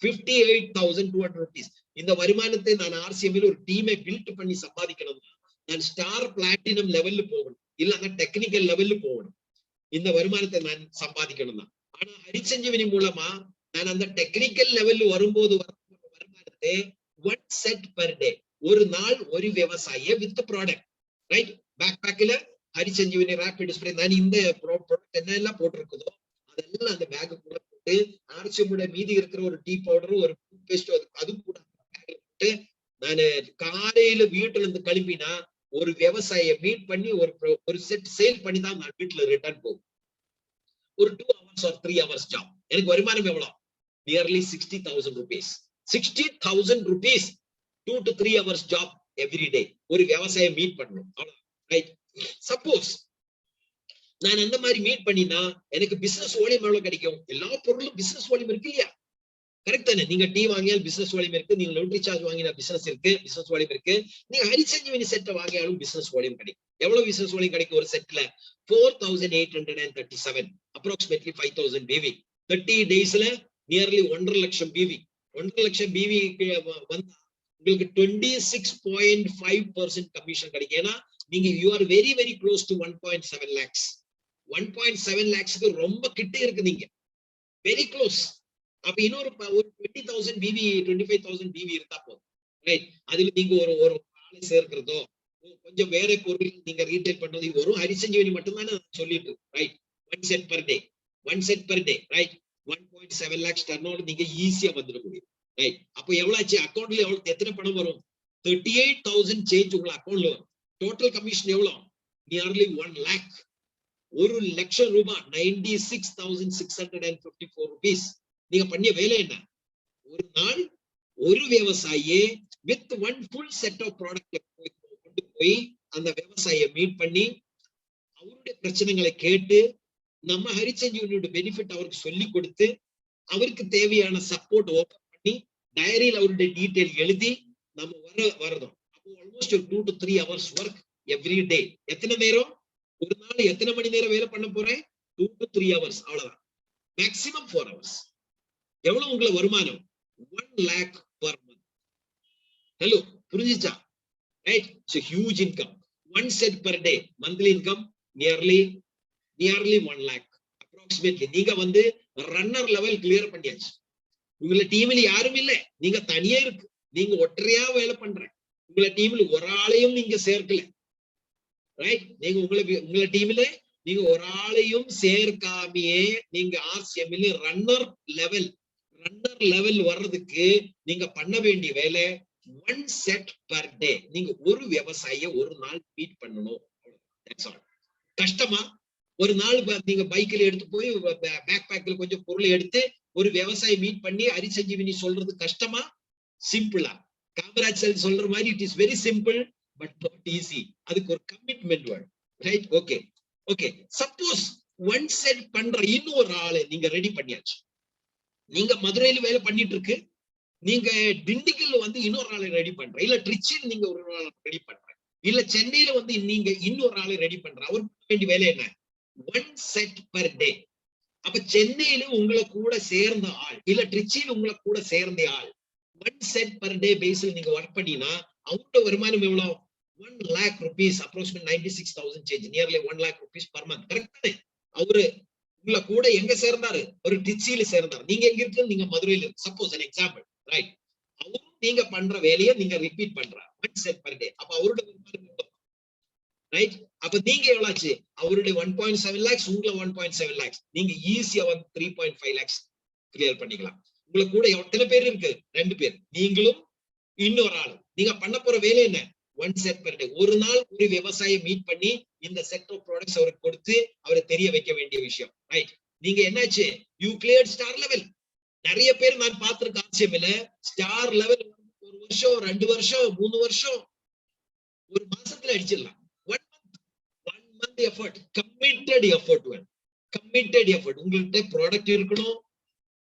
58,200 rupees. இந்த வருமானத்தை நான் ஆர்சிஎம்ல ஒரு டீமை பில்ட் பண்ணி சம்பாதிக்கணும்னா நான் ஸ்டார் பிளாட்டினம் லெவல்ல போகணும், இல்லன்னா டெக்னிக்கல் லெவல்ல போகணும். இந்த வருமானத்தை நான் சம்பாதிக்கணும் தான். ஆனா ஹரிசஞ்சீவனி மூலமா நான் அந்த டெக்னிக்கல் லெவல்ல வரும்போது வருமானத்தை ஒன் செட் பெர் டே, ஒரு நாள் ஒரு விவசாய வித் ப்ராடக்ட், ரைட்? பேக் பேக்ல ஹரிசஞ்சீவனி ரேபிட் ஸ்ப்ரே நான் இந்த ப்ராடக்ட் என்னெல்லாம் போட்டிருக்குதோ அதெல்லாம் அந்த பேக் கூட போட்டு ஆர்சிஎம்மோட மீதி இருக்கிற ஒரு டீ பவுடர் ஒரு பேஸ்ட் அது கூட போட்டு நான் காலையில வீட்டுல இருந்து கிளம்பினா ஒரு விவசாயியை மீட் பண்ணி ஒரு செட் சேல் பண்ணி தான் நான் வீட்டுல ரிட்டர்ன் போகும். ஒரு 2 hours or 3 hours ஜாப். எனக்கு வருமானம் எவ்வளவு? Nearly 60,000 rupees. 60,000 rupees 2 to 3 hours job every day. ஒரு விவசாயியை மீட் பண்ணணும், ரைட்? சப்போஸ் நான் அந்த மாதிரி மீட் பண்ணினா எனக்கு பிசினஸ் வால்யூம் எவ்வளவு கிடைக்கும்? எல்லா பொருளும் பிசினஸ் வால்யூம் இருக்கு இல்லையா? கரெக்ட் தானே? நீங்க டீ வாங்கியால் பிசினஸ் வால்யூம் இருக்கு, நீங்க நியூட்ரி சார்ஜ் வாங்கினா பிசினஸ் இருக்கு, பிசினஸ் வால்யூம் இருக்கு. நீங்க ஹரிசஞ்சீவனி செட்டை வாங்கியாலும் பிசினஸ் வால்யூம் கிடைக்கும். எவ்வளவு பிசினஸ் வால்யூம் கிடைக்கும் ஒரு செட்ல? 4,837, approximately 5,000 BV. 30 daysல நியர்லி 1.5 லட்சம் BV. 1.5 லட்சம் BV வந்தா உங்களுக்கு 26.5% கமிஷன் கிடைக்கும். ஏன்னா நீங்க you are very very close to 1.7 lakhs. 1.7 lakhsக்கு ரொம்ப கிட்ட இருக்கு, நீங்க வெரி க்ளோஸ். அப்ப இன்னொரு 20,000 BV 25,000 BV இருந்தா போதும், ரைட்? அதுல நீங்க ஒரு ஆளை சேர்க்கிறதோ கொஞ்சம் வேற பொருள் நீங்க ரீட்டைல் பண்றது ஒரு ஹரிசஞ்சீவனி மட்டும்தானே சொல்லிட்டு இருக்கு, right? One set per day, right? 1.7 lakhs turn over நீங்க ஈஸியா வந்துட முடியும், ரைட்? அப்ப எவ்வளவு ஆச்சு அக்கௌண்ட்ல? எவ்வளவு எத்தனை பணம் வரும்? 38,000 சேஞ்ச் உங்க அக்கௌண்ட்ல வரும். டோட்டல் கமிஷன் எவ்வளவு? Nearly 1 lakh. 1 லட்சம் ரூபாய், 96,654 rupees. நீங்க பண்ணிய வேலை என்ன? ஒரு நாள் ஒரு விவசாயியே with one full set of product கொண்டு போய் அந்த விவசாயியை மீட் பண்ணி அவருடைய பிரச்சனைகளை கேட்டு நம்ம ஹரிசஞ்சீவனியோட பெனிஃபிட் அவருக்கு சொல்லி கொடுத்து அவருக்கு தேவையான சப்போர்ட் ஓபன் பண்ணி டைரியில் அவருடைய டீடைல் எழுதி நம்ம வரதும். அப்போ almost 2 to 3 hours work every day. எத்தனை நேரம்? ஒரு நாள் எத்தனை மணி நேரம் வேலை பண்ண போறேன்? 2 to 3 hours, அவ்வளவுதான். Maximum 4 hours. எவ்வளவு உங்களுக்கு வருமானம்? 1 lakh per month. ஹலோ, புரிஞ்சுச்சா? Right? So huge income. One set per day, monthly income nearly 1 lakh approximately. நீங்க வந்து ரன்னர் லெவல் கிளியர் பண்ணியாச்சு. உங்கள டீம்ல யாரும் இல்ல, நீங்க தனியா இருக்கு, நீங்க ஒற்றையா வேலை பண்ற. உங்கள டீம்ல ஒரு ஆளையும் நீங்க சேர்க்கல, ரைட்? நீங்க உங்கள டீம்ல நீங்க ஒரு ஆளையும் சேர்க்காமையே நீங்க ஆர்சிஎம்ல ரன்னர் லெவல் வர்றதுக்கு நீங்க பண்ண வேண்டிய வேலை 1 set per day. நீங்க ஒரு விவசாயியை ஒரு நாள் மீட் பண்ணணும். கஷ்டமா? ஒரு நாள் நீங்க பைக்ல எடுத்து போய் பேக் பேக்ல கொஞ்சம் பொருளை எடுத்து ஒரு விவசாயி மீட் பண்ணி ஹரிசஞ்சீவனி சொல்றது கஷ்டமா? சிம்பிளா? காமராஜ் சொல்ற மாதிரி it is very simple but not easy. அதுக்கு ஒரு கமிட்மெண்ட் வேணும், right? Okay. Suppose one set பண்ற இன்னொரு ஆளை நீங்க ரெடி பண்ணியாச்சு. நீங்க மதுரையில வேலை பண்ணிட்டு இருக்கு, நீங்க திண்டுக்கல்ல வந்து இன்னொரு ஆளை ரெடி பண்ற, இல்ல ட்ரிச்சியில் நீங்க ஒரு ஆளை ரெடி பண்ற, இல்ல சென்னையில வந்து நீங்க இன்னொரு ஆளை ரெடி பண்ற. அவர் வேண்டிய வேலை என்ன? 1 set per day. அப்ப சென்னையில உங்களை கூட சேர்ந்த ஆள், இல்ல ட்ரிச்சியில் உங்களை கூட சேர்ந்த ஆள் 1 set per day பேஸ்ல நீங்க ஒர்க் பண்ணினா அவரோட வருமானம் எவ்வளவு? 1 lakh rupees, approximately 96,000 change, nearly 1 lakh rupees per month. Correct? அவரு உங்களை கூட எங்க சேர்ந்தாரு? ஒரு ட்ரிச்சியில சேர்ந்தாரு. நீங்க எங்க இருக்கு? நீங்க மதுரையில இருக்கு. Suppose an example, right? அவரும் நீங்க பண்ற வேலையை நீங்க ரிப்பீட் பண்றாரு 1 set per day. அப்ப அவரோட வருமானம் எவ்வளவு? ரைட்? அப்ப நீங்க எவ்வளவு? அவருடைய 1.7 lakhs, உங்களை 1.7 lakhs. நீங்க ஈஸியா வந்து 3.5 lakhs கிளியர் பண்ணிக்கலாம். உங்களுக்கு கூட எத்தனை பேர் இருக்கு? 2 பேர், நீங்களும் இன்னொரு ஆளு. நீங்க பண்ண போற வேலை என்ன? 1 set per day. ஒரு நாள் ஒரு விவசாயியை மீட் பண்ணி இந்த செட் ஆஃப் ப்ராடக்ட்ஸ் அவருக்கு கொடுத்து அவரை தெரிய வைக்க வேண்டிய விஷயம், ரைட்? நீங்க என்னாச்சு? You clear star level. நிறைய பேர் நான் பார்த்திருக்க ஆர்சிஎம்ல ஸ்டார் லெவல் 1 வருஷம் 2 வருஷம் 3 வருஷம் ஒரு மாசத்துல அடிச்சிடலாம். 1 month effort, committed effort. உங்கள்கிட்ட ப்ராடக்ட் இருக்கணும்,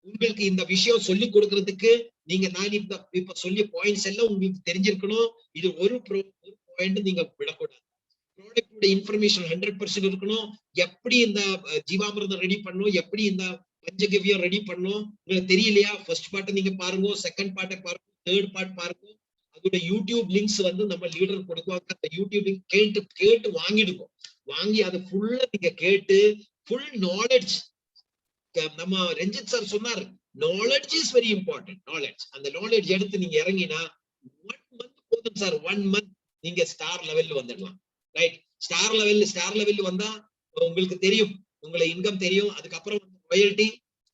உங்களுக்கு இந்த விஷயம் சொல்லி கொடுக்கறதுக்கு நீங்க நான் இப்ப சொல்லிய பாயிண்ட்ஸ் எல்லாம் உங்களுக்கு தெரிஞ்சிருக்கணும். இது ஒரு பாயிண்ட் நீங்க விடக்கூடாது. ப்ராடக்டோட இன்ஃபர்மேஷன் 100% இருக்கணும். எப்படி இந்த ஜீவாமிர்தம் ரெடி பண்ணணும், எப்படி இந்த பஞ்சகவ்யம் ரெடி பண்ணோம். உங்களுக்கு தெரியலையா? ஃபர்ஸ்ட் பார்ட் நீங்க பாருங்க, செகண்ட் பார்ட்டை பாருங்க, தேர்ட் பார்ட் பாருங்க. அதோட யூடியூப் லிங்க்ஸ் வந்து நம்ம லீடர் கொடுக்குவாங்க. அந்த யூடியூப் லிங்க் கேட்டு கேட்டு வாங்கிடுங்க. வாங்கி அதை ஃபுல்லா நீங்க கேட்டு ஃபுல் நாலேஜ். நம்ம ரஞ்சித் சார் சொன்னார், knowledge is very important. Knowledge, அந்த நாலேஜ் எடுத்து நீங்க இறங்கினா 1 மந்த் போதும் சார். 1 மந்த் நீங்க ஸ்டார் லெவல்ல வந்துடலாம். ரைட்? ஸ்டார் லெவல் வந்தா உங்களுக்கு தெரியும், உங்களை இன்கம் தெரியும். அதுக்கப்புறம் வந்து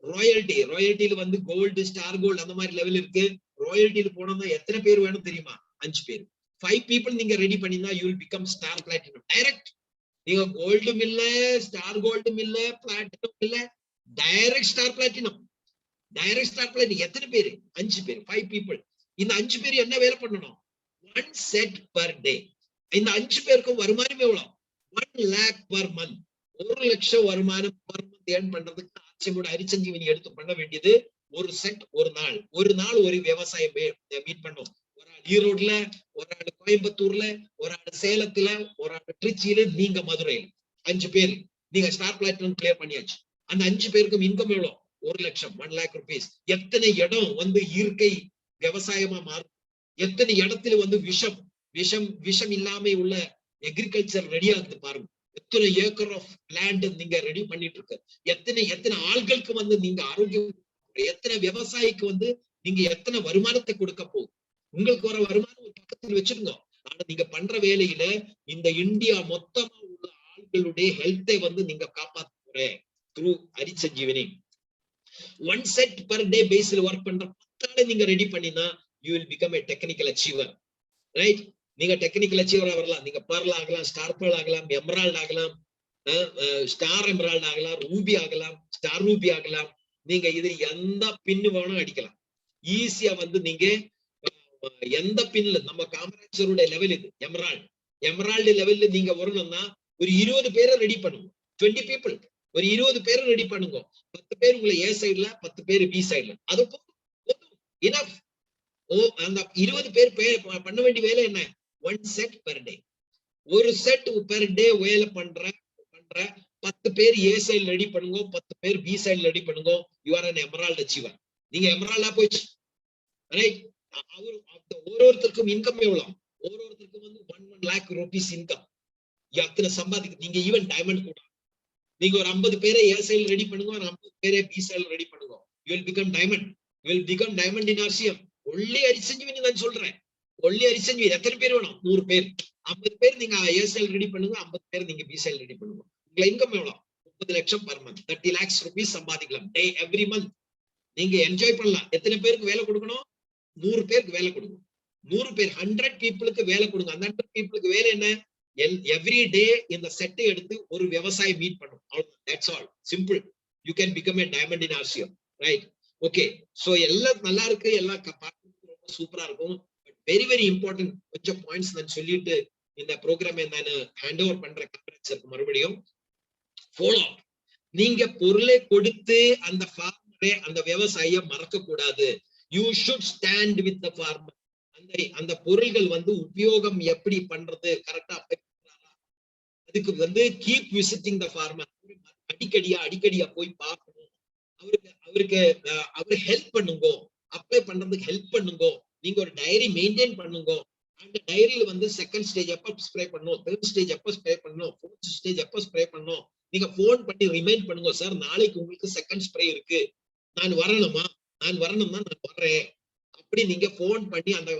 ராயல்டில வந்து கோல்டு, ஸ்டார் கோல்டு அந்த மாதிரி லெவல் இருக்கு. ராயல்டில போனோம்னா எத்தனை பேர் வேணும் தெரியுமா? 5 பேர். 5 பீப்புள் நீங்க ரெடி பண்ணினா you will become star platinum direct. நீங்க கோல்டும் இல்ல, ஸ்டார் கோல்டும் இல்ல, பிளாட்டினம் இல்ல, டைரக்ட் ஸ்டார் பிளாட்டினம். எத்தனை பேரு? 5 பேர். 5 பீப்புள். இந்த 5 பேர் என்ன வேலை பண்ணணும்? 1 செட் பர் டே. இந்த 5 பேருக்கும் வருமானம் எவ்வளவு? 1 lakh per month. 1 லட்சம் வருமானம் per month ஏர்ன் பண்றதுக்கு ஆட்சியோட ஹரிசஞ்சீவனி எடுத்து பண்ண வேண்டியது ஒரு செட், ஒரு நாள் ஒரு விவசாயம் மீட் பண்ணும். ஒரு ஆள் ஈரோட்ல, ஒரு ஆள் கோயம்புத்தூர்ல, ஒரு ஆள் சேலத்துல, ஒரு ஆள் திருச்சியில, நீங்க மதுரையில. 5 பேர் நீங்க ஸ்டார் பிளாட்டினம் கிளியர் பண்ணியாச்சு. அந்த 5 பேருக்கும் இன்கம் எவ்வளவு? 1 லட்சம், 1 lakh rupees. எத்தனை இடம் வந்து இயற்கை விவசாயமா மாறும்? எத்தனை இடத்துல வந்து விஷம் இல்லாம உள்ள எக்ரிகல்ச்சர் ரெடி ஆகுது பாருங்க. எத்தனை ஏக்கர் ஆஃப் லேண்ட் நீங்க ரெடி பண்ணிட்டு இருக்கு. எத்தனை ஆள்களுக்கு வந்து நீங்க ஆரோக்கியம், எத்தனை விவசாயிக்கு வந்து நீங்க எத்தனை வருமானத்தை கொடுக்க போகுது. உங்களுக்கு வர வருமானம் ஒரு பக்கத்தில் வச்சிருங்க. ஆனா நீங்க பண்ற வேலையில இந்த இந்தியா மொத்தமா உள்ள ஆள்களுடைய ஹெல்த்தை வந்து நீங்க காப்பாத்த போற த்ரூ ஹரிசஞ்சீவனி. 1 செட் பர் டே பேஸ்ல ஒர்க் பண்ற 10 ஆளை நீங்க ரெடி பண்ணினா you will become a technical achiever. Right? நீங்க டெக்னிக்கல் அச்சீவரா வரலாம். நீங்க பர்ல் ஆகலாம், ஸ்டார் பர்ல் ஆகலாம், எமரால்ட் ஆகலாம், ஸ்டார் எமரால்ட் ஆகலாம், ரூபி ஆகலாம், ஸ்டார் ரூபி ஆகலாம். நீங்க இது எந்த பின்னு வேணும் அடிக்கலாம். ஈஸியா வந்து நீங்க எந்த பின்ல, நம்ம காமராஜருடைய லெவல் இது எமரால்டு லெவல்ல நீங்க வரணும்னா ஒரு 20 பேரை ரெடி பண்ணுங்க. 20 பீப்புள், ஒரு 20 பேரை ரெடி பண்ணுங்க. 10 பேர் உங்களை ஏ சைட்ல, 10 பேர் பி சைட்ல. அது போதும், இனஃப். அந்த 20 பேர் பண்ண வேண்டிய வேலை என்ன? 1 செட் பெர் டே. ஒரு செட் பெர் டே வேலை பண்ற 10 பேர் ஏ சைடு ரெடி பண்ணுங்க, 10 பேர் பி சைடு ரெடி பண்ணுங்க. You are an emerald achiever. நீங்க எமரால்டா போயிடுச்சு. ரைட்? ஒருத்தருக்கும் இன்கம் எவ்வளவு? ஒருத்தருக்கும் வந்து 1 lakh rupees இன்கம். எத்தனை சம்பாதிக்க நீங்க ஈவன் டைமண்ட் கூட நீங்க ஒரு 50 பேரை ஏ சைடு ரெடி பண்ணுங்க, ஒரு 50 பேரை பி சைடு ரெடி பண்ணுங்க. You will become diamond. You will become diamond in RCM. ஒல்லி ஹரிசஞ்சீவனி நான் சொல்றேன். ஒல்லி ஹரிசஞ்சீவனி எத்தனை பேர் வேணும்? 100 பேர். 50 பேர் நீங்க ஏ சைடு ரெடி பண்ணுங்க, 50 பேர் நீங்க பி சைடு ரெடி பண்ணுங்க. உங்க இன்கம் எவ்வளவு? 30 லட்சம் per month. 30 lakhs rupees சம்பாதிக்கலாம் டே எவ்ரி மந்த். நீங்க என்ஜாய் பண்ணலாம். எத்தனை பேருக்கு வேலை கொடுக்கணும்? 100 பேருக்கு வேலை கொடுக்கணும். 100 பேர், 100 பீப்புளுக்கு வேலை கொடுங்க. அந்த 100 பீப்புளுக்கு வேலை என்ன? எவ்ரி டே இந்த செட்டை எடுத்து ஒரு விவசாயி மீட் பண்ணும். That's all. Simple. You can become a diamond in RCM. Right? Okay. So எல்லாம் நல்லா இருக்கு, எல்லாம் பார்க்கறதுக்கு ரொம்ப சூப்பரா இருக்கும். பட் வெரி வெரி இம்பார்ட்டன்ட் கொஞ்சம் பாயிண்ட்ஸ் நான் சொல்லிட்டு இந்த ப்ரோக்ராம் நான் ஹேண்ட் ஓவர் பண்றேன் கான்ட்ராக்டருக்கு. மறுபடியும் ஃபாலோ. நீங்க பொருளை கொடுத்து அந்த ஃபார்மரை, அந்த விவசாயியை மறக்க கூடாது. You should stand with the farmer. அந்த பொருள்கள் வந்து உபயோகம் எப்படி பண்றது, கரெக்டா அதுக்கு வந்து கீப் விசிட்டிங் த ஃபார்மர். அடிக்கடியா போய் பார்க்கணும். அவருக்கு ஹெல்ப் பண்ணுங்க. அப்ளை பண்றதுக்கு ஹெல்ப் பண்ணுங்க. நீங்க ஒரு டைரி மெயின்டைன் பண்ணுங்க. அந்த டைரியில வந்து செகண்ட் ஸ்டேஜ் எப்ப ஸ்ப்ரே பண்ணணும், தேர்ட் ஸ்டேஜ் எப்ப ஸ்ப்ரே பண்ணணும், ஃபோர்த் ஸ்டேஜ் எப்ப ஸ்ப்ரே பண்ணணும். நீங்க போன் பண்ணி ரிமைண்ட் பண்ணுங்க. சார் நாளைக்கு உங்களுக்கு செகண்ட் ஸ்ப்ரே இருக்கு, நான் வரணுமா? நான் வரணும்னா நான் வர்றேன். அப்படி நீங்க போன் பண்ணி அந்த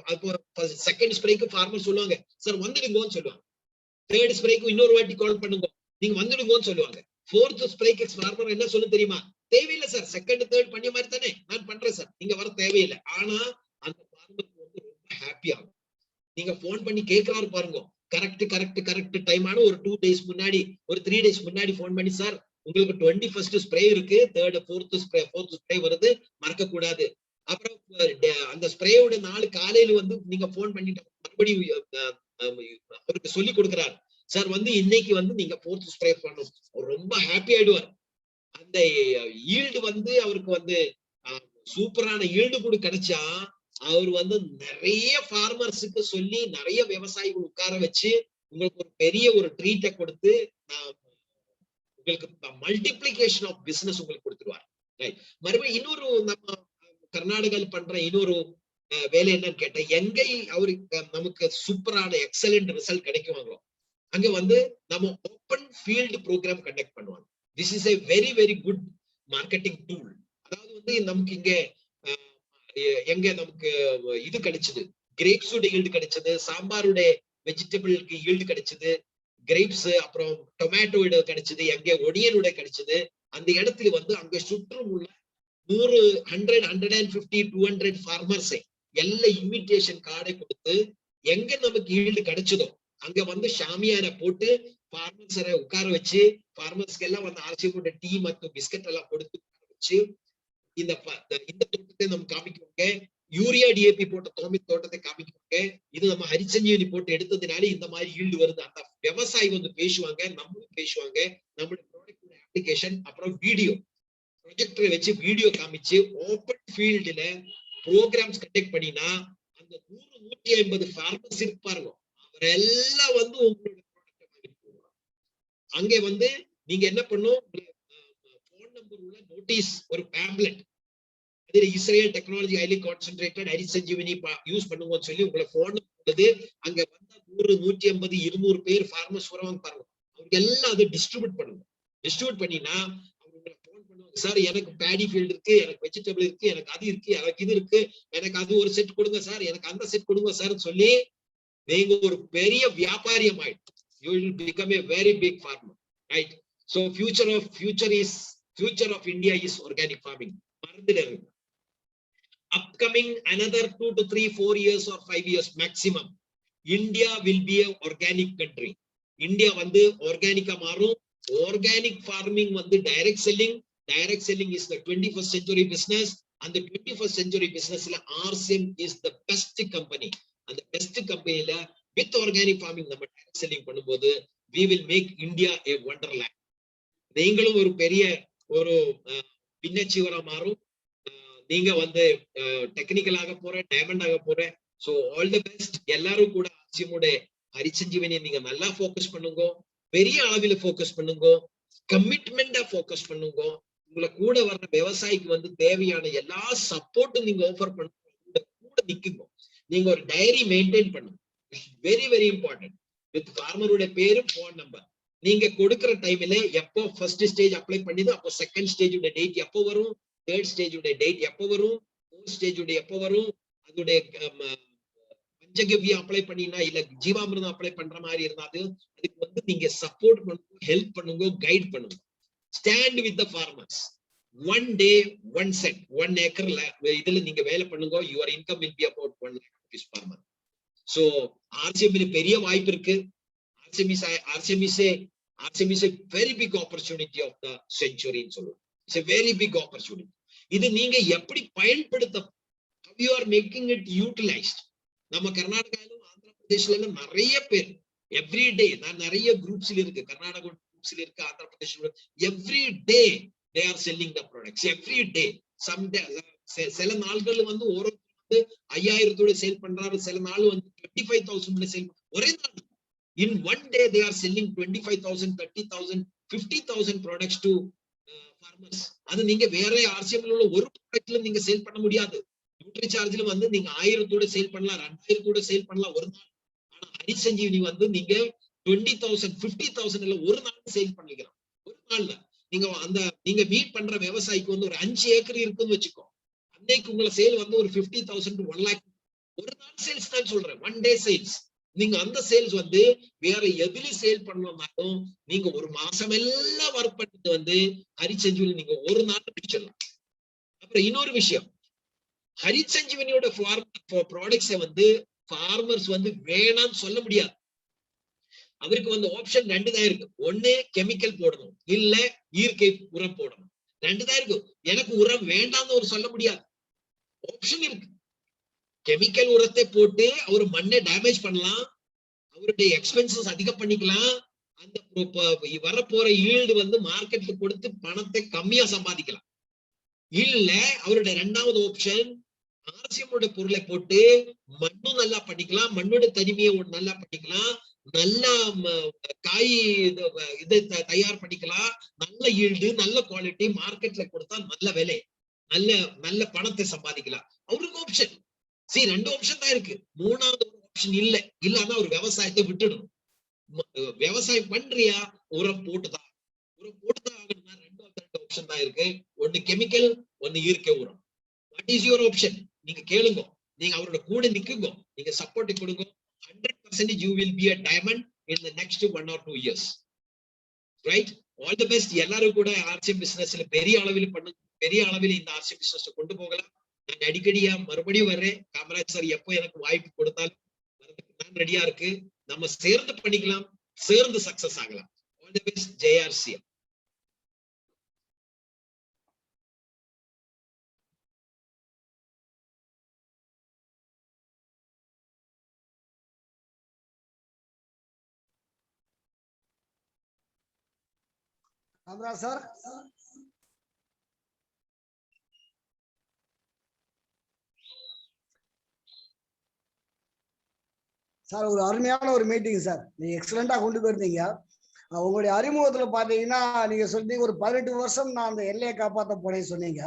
செகண்ட் ஸ்ப்ரேக்கு ஃபார்மர் சொல்லுவாங்க, சார் வந்துடுங்கன்னு சொல்லுவாங்க. தேர்ட் ஸ்ப்ரேக்கு இன்னொரு வாட்டி கால் பண்ணுங்க, நீங்க வந்துடுங்கன்னு சொல்லுவாங்க. ஃபோர்த் ஸ்ப்ரேக்கு ஃபார்மர் என்ன சொல்ல தெரியுமா? தேவையில்லை சார், செகண்ட் தேர்ட் பண்ணி மாதிரி தானே நான் பண்றேன் சார், நீங்க வர தேவையில்லை. ஆனா அந்த ஃபார்மருக்கு வந்து ரொம்ப ஹாப்பி ஆகும். நீங்க போன் பண்ணி கேட்கிறாரு பாருங்க, கரெக்ட் டைமான ஒரு 2 days முன்னாடி, ஒரு 3 days முன்னாடி போன் பண்ணி, சார் உங்களுக்கு 21st ஸ்ப்ரே இருக்கு, ஃபோர்த் ஸ்ப்ரே வருது, மறக்க கூடாது. அப்புறம் அந்த ஸ்ப்ரேயோட நாள் காலையில வந்து நீங்க போன் பண்ணிட்டு மறுபடியும் அவருக்கு சொல்லி கொடுக்கிறார், சார் வந்து இன்னைக்கு வந்து நீங்க ஃபோர்த் ஸ்ப்ரே பண்ணணும். ரொம்ப ஹாப்பி ஆயிடுவார். அந்த ஈல்டு வந்து அவருக்கு வந்து சூப்பரான ஈல்டு கூட கிடைச்சா அவர் வந்து நிறைய ஃபார்மர்ஸுக்கு சொல்லி நிறைய விவசாயிகள் உட்கார வச்சு உங்களுக்கு ஒரு பெரிய ஒரு ட்ரீட்டை கொடுத்து உங்களுக்கு மல்டிப்ளிகேஷன் ஆஃப் பிசினஸ் உங்களுக்கு கொடுத்துருவார். மறுபடியும் இன்னொரு நம்ம கர்நாடகாவில் பண்ற இன்னொரு வேலை என்னன்னு கேட்டா, எங்க அவருக்கு நமக்கு சூப்பரான எக்ஸலண்ட் ரிசல்ட் கிடைக்குவாங்களோ அங்க வந்து நம்ம ஓப்பன் ஃபீல்டு ப்ரோக்ராம் கண்டக்ட் பண்ணுவாங்க. This is a very very good marketing tool. அதாவது வந்து நமக்கு இங்க எங்க நமக்கு இது கிடைச்சது, கிரேப்ஸோட ஈல்டு கிடைச்சது, சாம்பாருடைய வெஜிடபிளுக்கு ஈல்டு கிடைச்சது, கிரேப்ஸ் அப்புறம் டொமேட்டோட கிடைச்சது, எங்க ஒனியனோட கிடைச்சது. அந்த இடத்துல வந்து அங்க சுற்றும் உள்ள 100, 100, 150, 200 ஃபார்மர்ஸை எல்லா இன்விடேஷன் கார்டை கொடுத்து எங்க நமக்கு ஈல்டு கிடைச்சதோ அங்க வந்து ஷாமியான போட்டு ஃபார்மர்ஸரை உட்கார வச்சு ஃபார்மர்ஸ்க்கு எல்லாம் வந்து ஆர்சிஎம் டீ மற்றும் பிஸ்கட் எல்லாம் கொடுத்து வச்சு இந்த தோட்டத்தை நம்ம காமிக்குவாங்க. யூரியா டிஏபி போட்ட தோட்டத்தை காமிக்குவாங்க. இது நம்ம ஹரிசஞ்சீவனி போட்டு எடுத்ததுனால இந்த மாதிரி ஈல்டு வருது. அந்த விவசாயி வந்து பேசுவாங்க, நம்மளும் பேசுவாங்க. நம்மளுடைய ப்ராடக்ட் அப்ளிகேஷன் அப்புறம் வீடியோ ப்ரொஜெக்டரை வச்சு வீடியோ காமிச்சு ஓப்பன் ஃபீல்டுல ப்ரோக்ராம்ஸ் கண்டக்ட் பண்ணினா அந்த 100-150 ஃபார்மர்ஸ் இருப்பாருங்க, அவரெல்லாம் வந்து உங்களோட ப்ராடக்ட் வாங்கிட்டு போவாங்க. அங்கே வந்து நீங்க என்ன பண்ணும், போன் நம்பர் உள்ள நோட்டீஸ் ஒரு பேம்ப்லெட், அதுல Israel technology highly concentrated Harisanjeevani use பண்ணுவோம்னு சொல்லி உங்களை போன் உள்ளது. அங்க வந்தா 100, 150, 200 பேர் ஃபார்மர்ஸ் வருவாங்க பாருங்க, அவங்க எல்லாம் அதை டிஸ்ட்ரிபியூட் பண்ணுங்க. டிஸ்ட்ரிபியூட் பண்ணினா சார் எனக்கு பேடி ஃபீல்டு இருக்கு, எனக்கு வெஜிடபிள் இருக்கு, எனக்கு அது இருக்கு, எனக்கு இது இருக்கு, எனக்கு அது ஒரு செட் கொடுங்க சார், எனக்கு அந்த செட் கொடுங்க சார் சொல்லி நீங்க ஒரு பெரிய வியாபாரியம் ஆயிடும். You will become a very big farmer, right? So future of India is organic farming. மறந்துடாதீங்க. Upcoming another 2 to 3, 4 years or 5 years maximum, India will be a organic country. India வந்து ஆர்கானிக்கா மாறும். Organic farming வந்து direct selling is the 21st century business. And the 21st century business RCM is the best company. And the best company with organic farming நம்ம direct selling பண்ணும்போது we will make India a wonderland. நீங்களும் ஒரு பெரிய ஒரு பின்னச்சிவரா மாறும். நீங்க வந்து technical ஆக போற, டைமண்ட் ஆக போற. So all the best. எல்லாரும் கூட RCM ஹரிசஞ்சீவனியை நீங்க நல்லா ஃபோக்கஸ் பண்ணுங்க, பெரிய அளவில் ஃபோக்கஸ் பண்ணுங்க, கமிட்மெண்டா ஃபோக்கஸ் பண்ணுங்க. உங்களை கூட வர்ற விவசாயிக்கு வந்து தேவையான எல்லா சப்போர்ட்டும் நீங்க ஆஃபர் பண்ணுங்க, கூட நிக்குங்க. நீங்க ஒரு டைரி மெயின்டைன் பண்ணுங்க, வெரி வெரி இம்பார்ட்டன்ட். வித் ஃபார்மரோட பேரும் போன் நம்பர் நீங்க கொடுக்கிற டைம்ல எப்போ ஃபர்ஸ்ட் ஸ்டேஜ் அப்ளை பண்ணிது, அப்போ செகண்ட் ஸ்டேஜோட டேட் எப்போ வரும், தேர்ட் ஸ்டேஜோட டேட் எப்போ வரும், ஃபோர்த் ஸ்டேஜோட எப்போ வரும், அதோட பஞ்சகவ்யம் அப்ளை பண்ணினா இல்ல ஜீவாமிர்தம் அப்ளை பண்ற மாதிரி இருந்தாது அதுக்கு வந்து நீங்க சப்போர்ட் பண்ணுங்க, ஹெல்ப் பண்ணுங்க, கைட் பண்ணுங்க. Stand with the farmers. 1 day 1 cent 1 acre இதுல நீங்க வேலை பண்ணுங்க. Your income will be about 1 lakh rupees per month. So RCM பெரிய வாய்ப்பு இருக்கு. RCM is a very big opportunity of the century ன்னு சொல்லுவோம். It's a very big opportunity. இது நீங்க எப்படி பயன்படுத்த, how you are making it utilized. நம்ம கர்நாடகாவிலும் ஆந்திர பிரதேஷ்ல நிறைய பேர் எவ்ரி டே, நான் நிறைய குரூப்ஸ்ல இருக்கு, கர்நாடகா குரூப்ஸ்ல இருக்கு, ஆந்திர பிரதேஷ்ல every day they are selling the products every day. Some சில நாள்கள் வந்து ஒரு 5000 சேல் பண்றாரு, சில நாள் வந்து 25,000 சேல் ஒரே நாள். In one day they are selling 25,000, 30,000, 50,000 products to farmers. அது நீங்க வேற RCM உள்ள ஒரு ப்ராடக்ட்ல நீங்க சேல் பண்ண முடியாது. நியூட்ரி சார்ஜ்ல வந்து நீங்க 1000 சேல் பண்ணலாம், 2000 சேல் பண்ணலாம் ஒரு நாள். ஆனா ஹரிசஞ்சீவனி வந்து நீங்க 20,000, 50,000 இல்ல ஒரு நாள் சேல் பண்ணிக்கலாம். ஒரு நாள்ல நீங்க மீட் பண்ற விவசாயிக்கு வந்து ஒரு 5 ஏக்கர் இருக்குன்னு வச்சுக்கோ, அன்னைக்கு உங்களை சேல் வந்து ஒரு 50,000 to 1 lakh ஒரு நாள் சேல்ஸ் தான் சொல்றேன், 1 day சேல்ஸ். நீங்க அந்த சேல்ஸ் வந்து வேற எதுல சேல் பண்ணணும்னாலும் நீங்க ஒரு மாசம் எல்லாம் ஒர்க் பண்ணிட்டு வந்து ஹரிசஞ்சீவனி நீங்க ஒரு நாள் பிடிச்சிடலாம். அப்புறம் இன்னொரு விஷயம், ஹரிசஞ்சீவனியோட ப்ராடக்ட்ஸை வந்து ஃபார்மர்ஸ் வந்து வேணாம்னு சொல்ல முடியாது. அவருக்கு வந்து ஆப்ஷன் 2 தான் இருக்கு. ஒண்ணு கெமிக்கல் போடணும், இல்ல இயற்கை உரம் போடணும். 2 தான் இருக்கு. எனக்கு உரம் வேண்டாம்னு அவர் சொல்ல முடியாது. ஆப்ஷன் இருக்கு. கெமிக்கல் உரத்தை போட்டு அவர் மண்ணை டேமேஜ் பண்ணலாம், அவருடைய எக்ஸ்பென்சஸ் அதிகம் பண்ணிக்கலாம், அந்த வரப்போற ஈல்டு வந்து மார்க்கெட்ல கொடுத்து பணத்தை கம்மியா சம்பாதிக்கலாம். இல்ல அவருடைய 2வது ஆப்ஷன் RCM பொருளை போட்டு மண்ணும் நல்லா பண்ணிக்கலாம், மண்ணோட தனிமையை நல்லா பண்ணிக்கலாம், நல்ல காய் இதை தயார் பண்ணிக்கலாம். நல்ல ஈல்டு, நல்ல குவாலிட்டி, மார்க்கெட்ல கொடுத்தா நல்ல விலை, நல்ல நல்ல பணத்தை சம்பாதிக்கலாம். அவருக்கு ஆப்ஷன். ரெண்டு ஆப்ஷன் தான் இருக்கு. மூணாவது ஒரு ஆப்ஷன் இல்ல. இல்லாம ஒரு விவசாயத்தை விட்டுடணும். விவசாயம் பண்றியா, உரம் போட்டுதான். உரம் போட்டுதான் ஆகணும்னா ரெண்டு ஆப்ஷன் தான் இருக்கு. ஒன்னு கெமிக்கல், ஒன்னு இயற்கை உரம். What is your option? நீங்க கேளுங்க. நீங்க அவரோட கூட நிக்குங்க. நீங்க சப்போர்ட் கொடுங்க. 100% you will be a diamond in the next 1 or 2 years. Right? All the best. எல்லாரும் கூட ஆர்சிஎம் பிசினஸ்ல பெரிய அளவில் பண்ணுங்க. பெரிய அளவில் இந்த ஆர்சிஎம் பிசினஸ் கொண்டு போகலாம். நான் அடிக்கடியா மறுபடியும் வர்றேன். காமராஜ் சார் எப்போ எனக்கு வாய்ப்பு கொடுத்தாலும் நான் ரெடியா இருக்கு. நம்ம சேர்ந்து பண்ணிக்கலாம், சேர்ந்து சக்சஸ் ஆகலாம். All the best. JRCM. Kamaraj sir, sir ஒரு அருமையான ஒரு மீட்டிங் சார். நீங்க எக்ஸலண்டா கொண்டு போயிருந்தீங்க. உங்களுடைய அறிமுகத்துல பாத்தீங்கன்னா நீங்க சொன்னீங்க ஒரு 18 வருஷம் நான் அந்த எல்லையை காப்பாற்ற போனேன்னு சொன்னீங்க.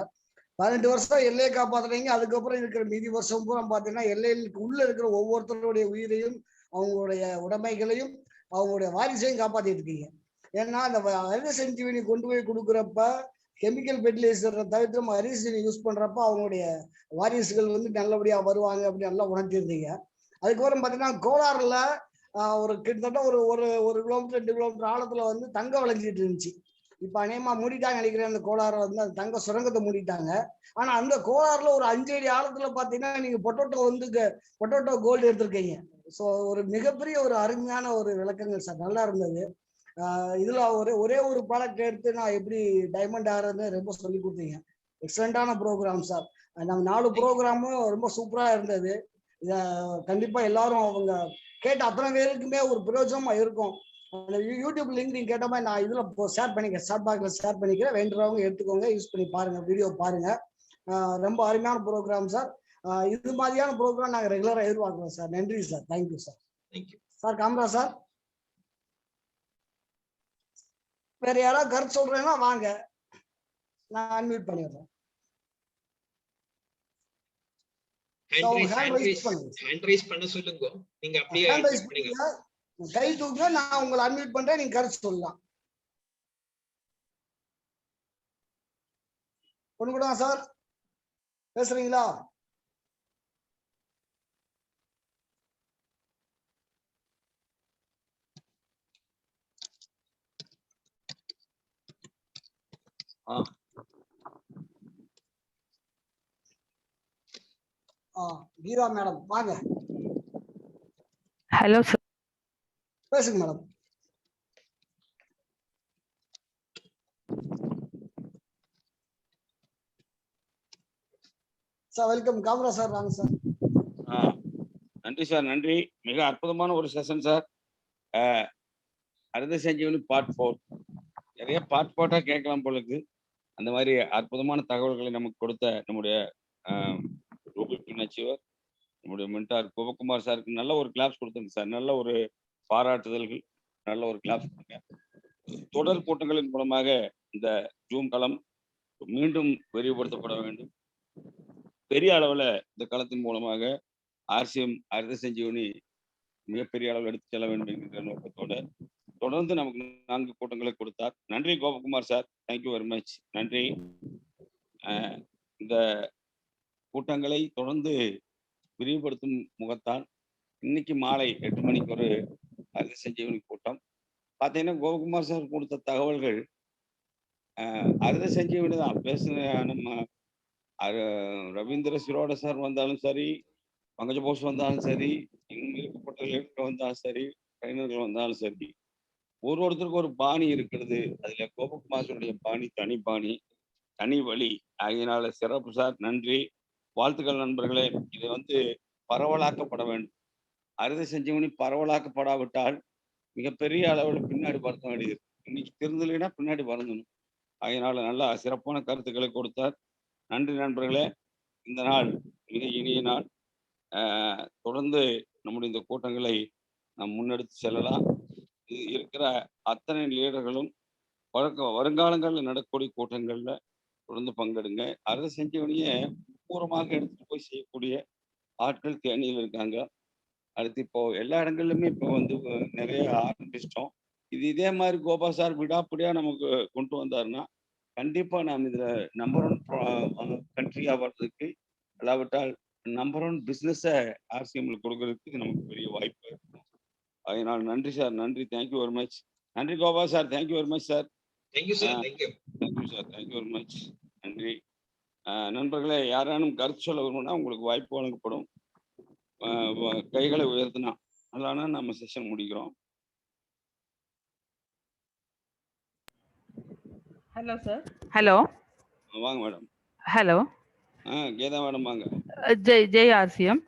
18 வருஷம் எல்லையை காப்பாத்துறீங்க. அதுக்கப்புறம் இருக்கிற மீதி வருஷம் பூரா பாத்தீங்கன்னா எல்லைக்கு உள்ள இருக்கிற ஒவ்வொருத்தருடைய உயிரையும், அவங்களுடைய உடைமைகளையும், அவங்களுடைய வாரிசையும் காப்பாத்திட்டு இருக்கீங்க. ஏன்னா அந்த ஹரித சஞ்சீவினி கொண்டு போய் கொடுக்குறப்ப கெமிக்கல் ஃபெர்டிலைசரை தவிர்த்து நம்ம ஹரித சஞ்சீவினி யூஸ் பண்றப்ப அவங்களுடைய வாரிசுகள் வந்து நல்லபடியா வருவாங்க அப்படின்னு நல்லா உணர்த்திருந்தீங்க. அதுக்கப்புறம் பாத்தீங்கன்னா கோலாறுல ஒரு கிட்டத்தட்ட ஒரு ஒரு 1 கிலோமீட்டர் 2 கிலோமீட்டர் ஆழத்துல வந்து தங்கம் விளைஞ்சிட்டு இருந்துச்சு. இப்ப அநேகமா மூடிட்டாங்க நினைக்கிறேன். அந்த கோளாறு வந்து அந்த தங்க சுரங்கத்தை மூடிட்டாங்க. ஆனா அந்த கோளாறுல ஒரு 5 அடி ஆழத்துல பாத்தீங்கன்னா நீங்க பொட்டோட்டோ கோல்டு எடுத்திருக்கீங்க. ஸோ ஒரு மிகப்பெரிய ஒரு அருமையான ஒரு விளக்கங்கள் சார், நல்லா இருந்தது. இதுல ஒரே ஒரு ப்ராடக்ட் எடுத்து நான் எப்படி டைமண்ட் ஆகிறதுன்னு ரொம்ப சொல்லி கொடுத்தீங்க. எக்ஸலண்டான ப்ரோக்ராம் சார். நம்ம 4 ப்ரோக்ராமும் ரொம்ப சூப்பரா இருந்தது. இத கண்டிப்பா எல்லாரும் அவங்க கேட்ட அத்தனை பேருக்குமே ஒரு பிரயோஜனமா இருக்கும். அந்த யூடியூப் லிங்க் நீங்க கேட்ட மாதிரி நான் இதுல ஷேர் பண்ணிக்கிறேன், ஷார்ட் பாக்ஸ்ல ஷேர் பண்ணிக்கிறேன். வேண்டுறவங்க எடுத்துக்கோங்க, யூஸ் பண்ணி பாருங்க, வீடியோ பாருங்க. ரொம்ப அருமையான ப்ரோக்ராம் சார். இது மாதிரியான ப்ரோக்ராம் நாங்க ரெகுலரா எதிர்பார்க்கிறோம் சார். நன்றி sir. Thank you sir. Sir Kamaraj sir, வேற யாராவது கருத்து சொல்றேன்னா வாங்க, நான் அன்மியூட் பண்ணிடுறேன். பண்ண சொல்லுங்க. நீங்க அப்படியே கை தூக்குங்க, நான் உங்களை அன்மியூட் பண்றேன், நீங்க கருத்து சொல்லலாம். ஒண்ணு கூட சார் பேசுறீங்களா? கீதா மேடம் வாங்க. ஹலோ சார், பேசுங்க மேடம். Sir welcome. காமரா சார் வாங்க சார். நன்றி சார், நன்றி. மிக அற்புதமான ஒரு session sir. Haritha Sanjeevani part 4 நிறைய பார்ட்டா கேட்கலாம் போல இருக்கு. அந்த மாதிரி அற்புதமான தகவல்களை நமக்கு கொடுத்த நம்முடைய நம்முடைய மென்டார் கோபகுமார் சாருக்கு நல்ல ஒரு கிளாப்ஸ் கொடுத்துருங்க சார். நல்ல ஒரு பாராட்டுதல்கள், நல்ல ஒரு கிளாப்ஸ் கொடுங்க. தொடர் கூட்டங்களின் மூலமாக இந்த ஜூம் களம் மீண்டும் விரிவுபடுத்தப்பட வேண்டும். பெரிய அளவுல இந்த களத்தின் மூலமாக ஆர்சிஎம் ஹரித சஞ்சீவனி மிகப்பெரிய அளவில் எடுத்து செல்ல வேண்டும் என்கிற நோக்கத்தோட தொடர்ந்து நமக்கு 4 கூட்டங்களை கொடுத்தார். நன்றி Gopakumar sir, thank you very much. நன்றி. இந்த கூட்டங்களை தொடர்ந்து விரிவுபடுத்தும் முகத்தால் இன்னைக்கு மாலை 8 மணிக்கு ஒரு ஹரித சஞ்சீவனி கூட்டம். பார்த்தீங்கன்னா கோபகுமார் சார் கொடுத்த தகவல்கள் ஹரித சஞ்சீவனி தான் பேசுன. நம்ம ரவீந்திர சிரோட சார் வந்தாலும் சரி, பங்கஜ போஸ் வந்தாலும் சரி, இருக்கப்பட்ட வந்தாலும் சரி, ட்ரைனர்கள் வந்தாலும் சரி, ஒருத்தருக்கு ஒரு பாணி இருக்கிறது. அதுல கோபகுமாரனுடைய பாணி தனி பாணி, தனி வழி. ஆகையினால சிறப்பு சார், நன்றி, வாழ்த்துக்கள் நண்பர்களே. இதை பரவலாக்கப்பட வேண்டும். ஹரித சஞ்சீவனி பரவலாக்கப்படாவிட்டால் மிகப்பெரிய அளவில் பின்னாடி பறக்க வேண்டியது. இன்னைக்கு திருந்தலைன்னா பின்னாடி பறந்தணும். அதனால நல்லா சிறப்பான கருத்துக்களை கொடுத்தார். நன்றி நண்பர்களே. இந்த நாள் மிக இனிய நாள். தொடர்ந்து நம்முடைய இந்த கூட்டங்களை நாம் முன்னெடுத்து செல்லலாம். இது இருக்கிற அத்தனை லீடர்களும் வருங்காலங்களில் நடக்கக்கூடிய கூட்டங்கள்ல தொடர்ந்து பங்கெடுங்க. அதை செஞ்சவனையே பூர்வமாக எடுத்துட்டு போய் செய்யக்கூடிய ஆட்கள் தேனியில் இருக்காங்க. அடுத்து இப்போ எல்லா இடங்கள்லுமே இப்போ வந்து நிறைய ஆரம்பிச்சிட்டோம். இதே மாதிரி கோபா சார் விடாப்படியா நமக்கு கொண்டு வந்தாருன்னா கண்டிப்பா நாம் இதுல நம்பர் 1 கண்ட்ரியா வர்றதுக்கு, அல்லாவிட்டால் நம்பர் 1 பிசினஸ ஆர்சிஎம்ல கொடுக்கறதுக்கு நமக்கு பெரிய வாய்ப்பு இருக்கும். அதனால் நன்றி சார், நன்றி. Thank you very much. நன்றி Gopa sir. Thank you very much sir. Thank you sir. Thank you sir. Thank you very much. நன்றி. நண்பர்களே, யாரானும் கருத்து சொல்ல விரும்பினா உங்களுக்கு வாய்ப்பு வழங்கப்படும். கைகளை உயர்த்தினா அதானா நம்ம செஷன் முடிக்கிறோம். Hello sir. ஹலோ வாங்க மேடம். ஹலோ. கீதா மேடம் வாங்க. Jai RCM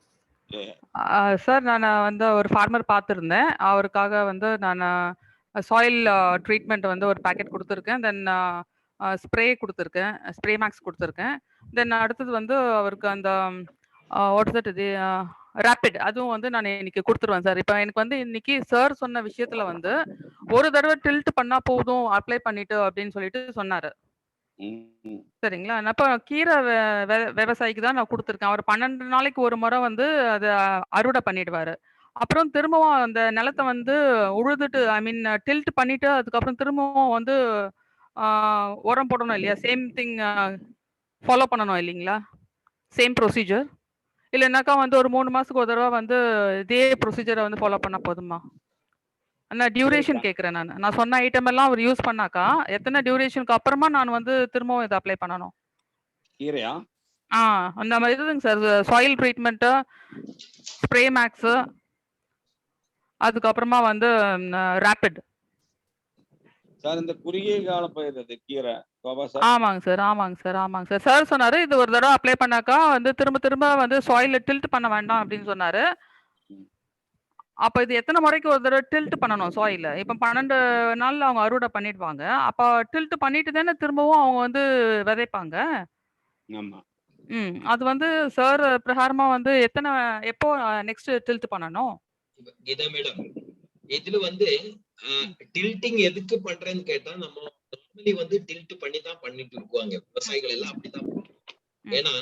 sir. நான் வந்து ஒரு ஃபார்மர் பார்த்துருந்தேன். அவருக்காக வந்து நான் சாயில் ட்ரீட்மெண்ட் வந்து ஒரு பேக்கெட் கொடுத்துருக்கேன். தென் ஸ்ப்ரே கொடுத்துருக்கேன், ஸ்ப்ரே மேக்ஸ் கொடுத்துருக்கேன். தென் அடுத்தது வந்து அவருக்கு அந்த வாட்ஸ் தட் இது ரேபிட் அதுவும் வந்து நான் இன்னைக்கு கொடுத்துருவேன் சார். இப்போ எனக்கு வந்து இன்னைக்கு சார் சொன்ன விஷயத்துல வந்து ஒரு தடவை டில்ட் பண்ணா போதும் அப்ளை பண்ணிட்டு அப்படின்னு சொல்லிட்டு சொன்னாரு. சரிங்களா. அப்ப கீரை விவசாயிக்கு தான் நான் கொடுத்துருக்கேன். அவர் 12 நாளைக்கு ஒரு முறை வந்து அதை அறுவடை பண்ணிடுவாரு. அப்புறம் திரும்பவும் அந்த நிலத்தை வந்து உழுதுட்டு ஐ மீன் டில்ட் பண்ணிட்டு அதுக்கப்புறம் திரும்பவும் வந்து உரம் போடணும் இல்லையா? சேம் திங் ஃபாலோ பண்ணணும் இல்லைங்களா? சேம் ப்ரொசீஜர் இல்லைன்னாக்கா வந்து ஒரு 3 மாசத்துக்கு ஒரு தடவை வந்து இதே ப்ரொசீஜரை வந்து ஃபாலோ பண்ணா போதுமா? நான் டியூரேஷன் கேட்குறேன். நான் சொன்ன ஐட்டம் எல்லாம் அவர் யூஸ் பண்ணாக்கா எத்தனை டியூரேஷனுக்கு அப்புறமா நான் வந்து திரும்பவும் இதை அப்ளை பண்ணணும்? கீரையா? அந்த மாதிரி இதுங்க sir. Soil treatment, spray maths, அதுக்கப்புறமா வந்து ரேபிட் சார். இந்த குறுகிய கால பயிர் அது கீரை. ஆமாங்க சார், ஆமாங்க சார், ஆமாங்க சார். சார் சொன்னாரு இது ஒரு தடவை அப்ளை பண்ணாக்கா வந்து திரும்ப திரும்ப வந்து சாயில டில்ட் பண்ண வேண்டாம் அப்படின்னு சொன்னாரு. அப்ப இது எத்தனை முறைக்கு ஒரு தடவை டில்ட் பண்ணணும் சாயில? இப்ப 12 நாள்ல அவங்க அறுவடை பண்ணிடுவாங்க. அப்ப டில்ட் பண்ணிட்டு தானே திரும்பவும் அவங்க வந்து விதைப்பாங்க. ஆமா. அது வந்து சார் பிரகாரமா வந்து எப்போ நெக்ஸ்ட் டில்ட் பண்ணணும்? கீதா மேடம், இதுல வந்து டில்டிங் எதுக்கு பண்றேன்னு கேட்டா, நம்ம நார்மலி வந்து டில்ட் பண்ணி தான் பண்ணிட்டு இருக்குவாங்க. விவசாயிகள் எல்லாம் அப்படிதான். ஏன்னா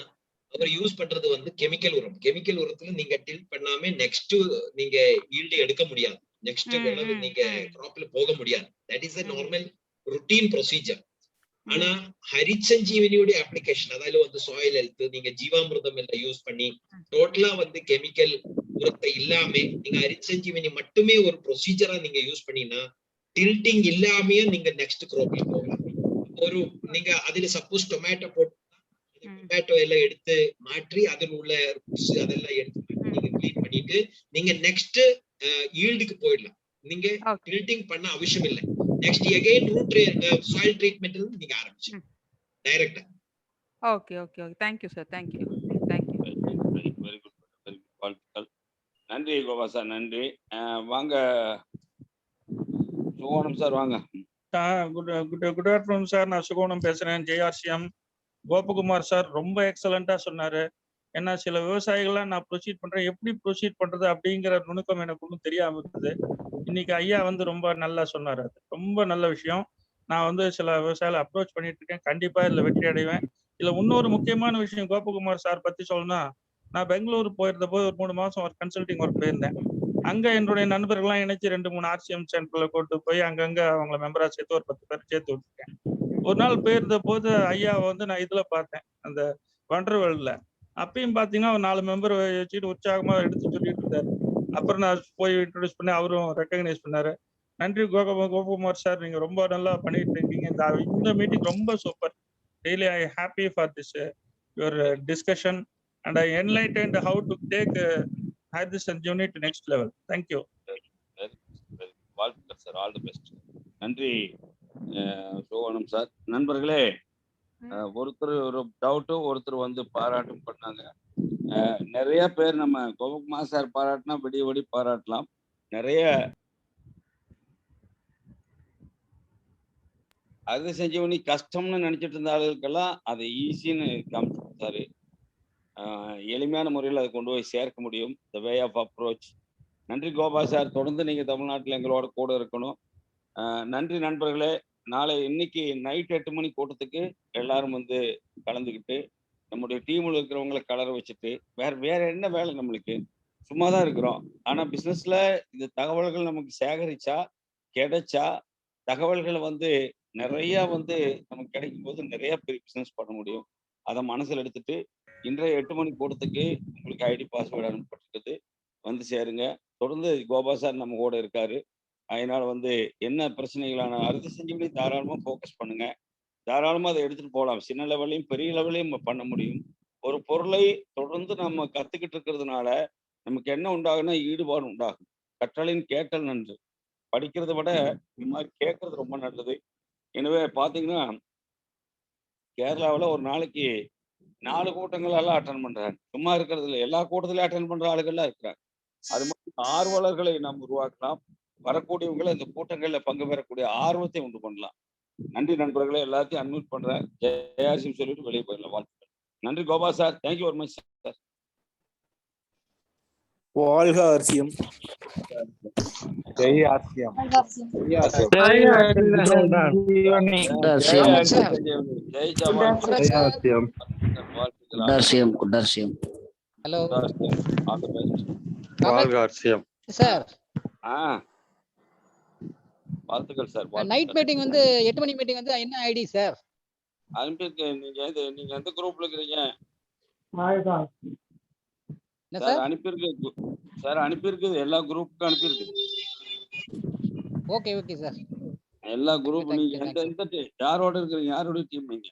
அவர் யூஸ் பண்றது வந்து கெமிக்கல் உரம். கெமிக்கல் உரத்துல நீங்க டில்ட் பண்ணாம நெக்ஸ்ட் நீங்க ஈல்டு எடுக்க முடியாது. நெக்ஸ்ட் விளைவு நீங்க கிராப்ல போக முடியாது. That is a normal routine procedure. ஆனா ஹரிசஞ்சீவனியோட அப்ளிகேஷன், அதாவது வந்து சாயில் ஹெல்த், நீங்க ஜீவாமிர்தம் எல்லாம் யூஸ் பண்ணி டோட்டலா வந்து கெமிக்கல் உரத்தை இல்லாம நீங்க ஹரிசஞ்சீவனி மட்டுமே ஒரு ப்ரொசீஜரா நீங்க யூஸ் பண்ணீங்கன்னா டில்டிங் இல்லாமயே நீங்க நெக்ஸ்ட் கிராப்ல போகலாம். ஒரு நீங்க அதுல சப்போஸ் டொமேட்டோ போட்டு டொமேட்டோ எல்லாம் எடுத்து மாற்றி அதில் உள்ள ரூட்ஸ் அதெல்லாம் எடுத்து நீங்க க்ளீன் பண்ணிட்டு நீங்க நெக்ஸ்ட் ஈல்டுக்கு போயிடலாம். நீங்க டில்டிங் பண்ண அவசியம் இல்லை. Next again root soil treatment நீங்க ஆரம்பிச்சு டைரக்டா. Okay okay okay. Thank you sir. Thank you. Thank you. Very good. Very good. வாழ்த்துக்கள். நன்றி கோபா சார். நன்றி. வாங்க சுகோணம் சார் வாங்க. Good afternoon sir. நான் சுகோணம் பேசுறேன். ஜேஆர்சிஎம். கோபகுமார் சார் ரொம்ப எக்ஸலண்டா சொன்னாரு. ஏன்னா சில விவசாயிகள்லாம் நான் ப்ரொசீட் பண்றேன், எப்படி ப்ரொசீட் பண்றது அப்படிங்கிற நுணுக்கம் எனக்கு ஒன்றும் தெரியாம இருந்தது. இன்னைக்கு ஐயா வந்து ரொம்ப நல்லா சொன்னாரு. அது ரொம்ப நல்ல விஷயம். நான் வந்து சில விவசாயிகளை அப்ரோச் பண்ணிட்டு இருக்கேன். கண்டிப்பா இதுல வெற்றி அடைவேன். இதுல இன்னொரு முக்கியமான விஷயம் கோபகுமார் சார் பத்தி சொல்லணும்னா, நான் பெங்களூர் போயிருந்த போது ஒரு 3 மாசம் ஒரு கன்சல்டிங் ஒர்க் போயிருந்தேன். அங்க என்னுடைய நண்பர்கள்லாம் இணைச்சு 2-3 ஆர்சிஎம் சென்டர்ல கூட்டு போய் அங்கங்க அவங்கள மெம்பரா சேர்த்து ஒரு 10 பேர் சேர்த்து விட்டுருக்கேன். ஒரு நாள் போயிருந்த போது ஐயாவை வந்து நான் இதுல பார்த்தேன், அந்த வண்டர்வேல்ட்ல. அப்பயும் பாத்தீங்கன்னா ஒரு 4 மெம்பர் வச்சுட்டு உற்சாகமா எடுத்து சொல்லிட்டு இருந்தாரு. அப்புறம் நான் போய் இன்ட்ரோடியூஸ் பண்ணி அவரும் ரெக்கக்னைஸ் பண்ணாரு. நன்றி கோபகுமார் சார், நீங்க ரொம்ப நல்லா பண்ணிட்டு இருக்கீங்க. இந்த மீட்டிங் ரொம்ப super. Really I happy for this your discussion and I enlightened how to take Harisanjeevani to next level. Thank you. வாழ்த்துக்கள் சார். All the best. நன்றி சோகனம் சார். நண்பர்களே, ஒருத்தர் ஒரு டவுட்டு, ஒருத்தர் வந்து பாராட்டும் பண்ணாங்க. நிறைய பேர் நம்ம கோபகுமார் சார் பாராட்டினா விடிய விடி பாராட்டலாம். நிறைய அது செஞ்சவனி கஷ்டம்னு நினைச்சிட்டு இருந்த ஆளுகளுக்கெல்லாம் அதை ஈஸின்னு காமிச்சு கொடுத்தாரு. எளிமையான முறையில் அதை கொண்டு போய் சேர்க்க முடியும். த வே ஆஃப் அப்ரோச் நன்றி கோபா சார். தொடர்ந்து நீங்க தமிழ்நாட்டில் எங்களோட கூட இருக்கணும். நன்றி நண்பர்களே. இன்னைக்கு நைட் 8 மணி கூட்டத்துக்கு எல்லாரும் வந்து கலந்துக்கிட்டு நம்முடைய டீம்ல இருக்கிறவங்களை கலர வச்சுட்டு வேற என்ன வேலை நம்மளுக்கு? சும்மா தான் இருக்கிறோம். ஆனா பிசினஸ்ல இந்த தகவல்கள் நமக்கு சேகரிச்சா கிடைச்சா தகவல்களை வந்து நிறைய வந்து நமக்கு கிடைக்கும் போது நிறைய பெரிய பிசினஸ் பண்ண முடியும். அதை மனசுல எடுத்துட்டு இன்றைய 8 மணி கூட்டத்துக்கு உங்களுக்கு ஐடி பாஸ்வேர்டு அனுப்பப்பட்டிருக்குது, வந்து சேருங்க. தொடர்ந்து கோபா சார் நம்ம கூட இருக்காரு. அதனால வந்து என்ன பிரச்சனைகளான அறுதி செஞ்சு தாராளமா ஃபோக்கஸ் பண்ணுங்க. தாராளமா அதை எடுத்துட்டு போகலாம். சின்ன லெவல்லையும் பெரிய லெவல்லையும் நம்ம பண்ண முடியும். ஒரு பொருளை தொடர்ந்து நம்ம கத்துக்கிட்டு இருக்கிறதுனால நமக்கு என்ன உண்டாகும்னா ஈடுபாடு உண்டாகும். கற்றலின் கேட்டல் நன்று. படிக்கிறதை விட இந்த மாதிரி கேட்கறது ரொம்ப நல்லது. எனவே பாத்தீங்கன்னா கேரளாவில் ஒரு நாளைக்கு 4 கூட்டங்கள் எல்லாம் அட்டன் பண்றாங்க. சும்மா இருக்கிறது இல்லை, எல்லா கூட்டத்திலையும் அட்டன் பண்ற ஆளுகள்லாம் இருக்கிறாங்க. அது மாதிரி ஆர்வலர்களை நாம் உருவாக்கலாம். வரக்கூடியவங்களை இந்த கூட்டங்களில் பங்கு பெறக்கூடிய ஆர்வத்தை உண்டு பண்ணலாம். நன்றி நண்பர்களே. எல்லாத்தையும் அன்மியூட் பண்றேன். ஜெயாசிம் சொல்லிட்டு வெளியே போயிடலாம். வாழ்த்துக்கள். நன்றி Gopa sir. Thank you very much sir. வாழ்க அரசியம். ஜெய் அரசியம். ஜெய் ஜவான். ஹலோ வாழ்க அரசியம் சார். வாழ்த்துக்கள் சார். நைட் மீட்டிங் வந்து 8 மணி மீட்டிங் வந்து என்ன ஐடி சார்? அனுப்பியிருக்கேன். நீங்க எந்த குரூப்ல இருக்கிறீங்க என்ன சார்? சார்? அனுப்பியிருக்கு சார். அனுப்பியிருக்குது, எல்லா குரூப்புக்கும் அனுப்பியிருக்கு. Okay okay sir. எல்லா குரூப் Thank you, நீங்க thank எந்த யாரோட இருக்கிறீங்க? யாரோட டீம் நீங்க?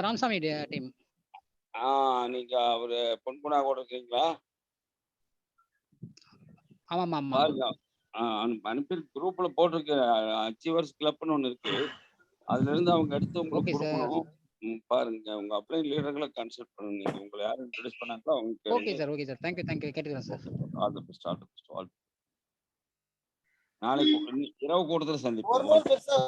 ராமசாமி டீம். நீங்க அவரு பொன்குணா கூட இருக்கீங்களா? ஆமாம் ஆமாம். பாருங்க, அனுப்பியிருக்கு. குரூப்ல போட்டிருக்கு. அச்சீவர்ஸ் கிளப்னு ஒண்ணு இருக்கு. அதுல இருந்து அவங்க எடுத்து உங்களுக்கு ஓகே சார். கொடுக்கணும். பாருங்க, உங்க அப்ளை லீடர்களை கன்சல்ட் பண்ணுங்க. நீங்க உங்களை யாரும் இன்ட்ரோடியூஸ் பண்ணாங்களோ அவங்க okay sir. Okay sir. Thank you கேட்டுக்கிறேன் சார். All the best. நாளைக்கு இரவு கூட்டத்தில் சந்திப்போம்.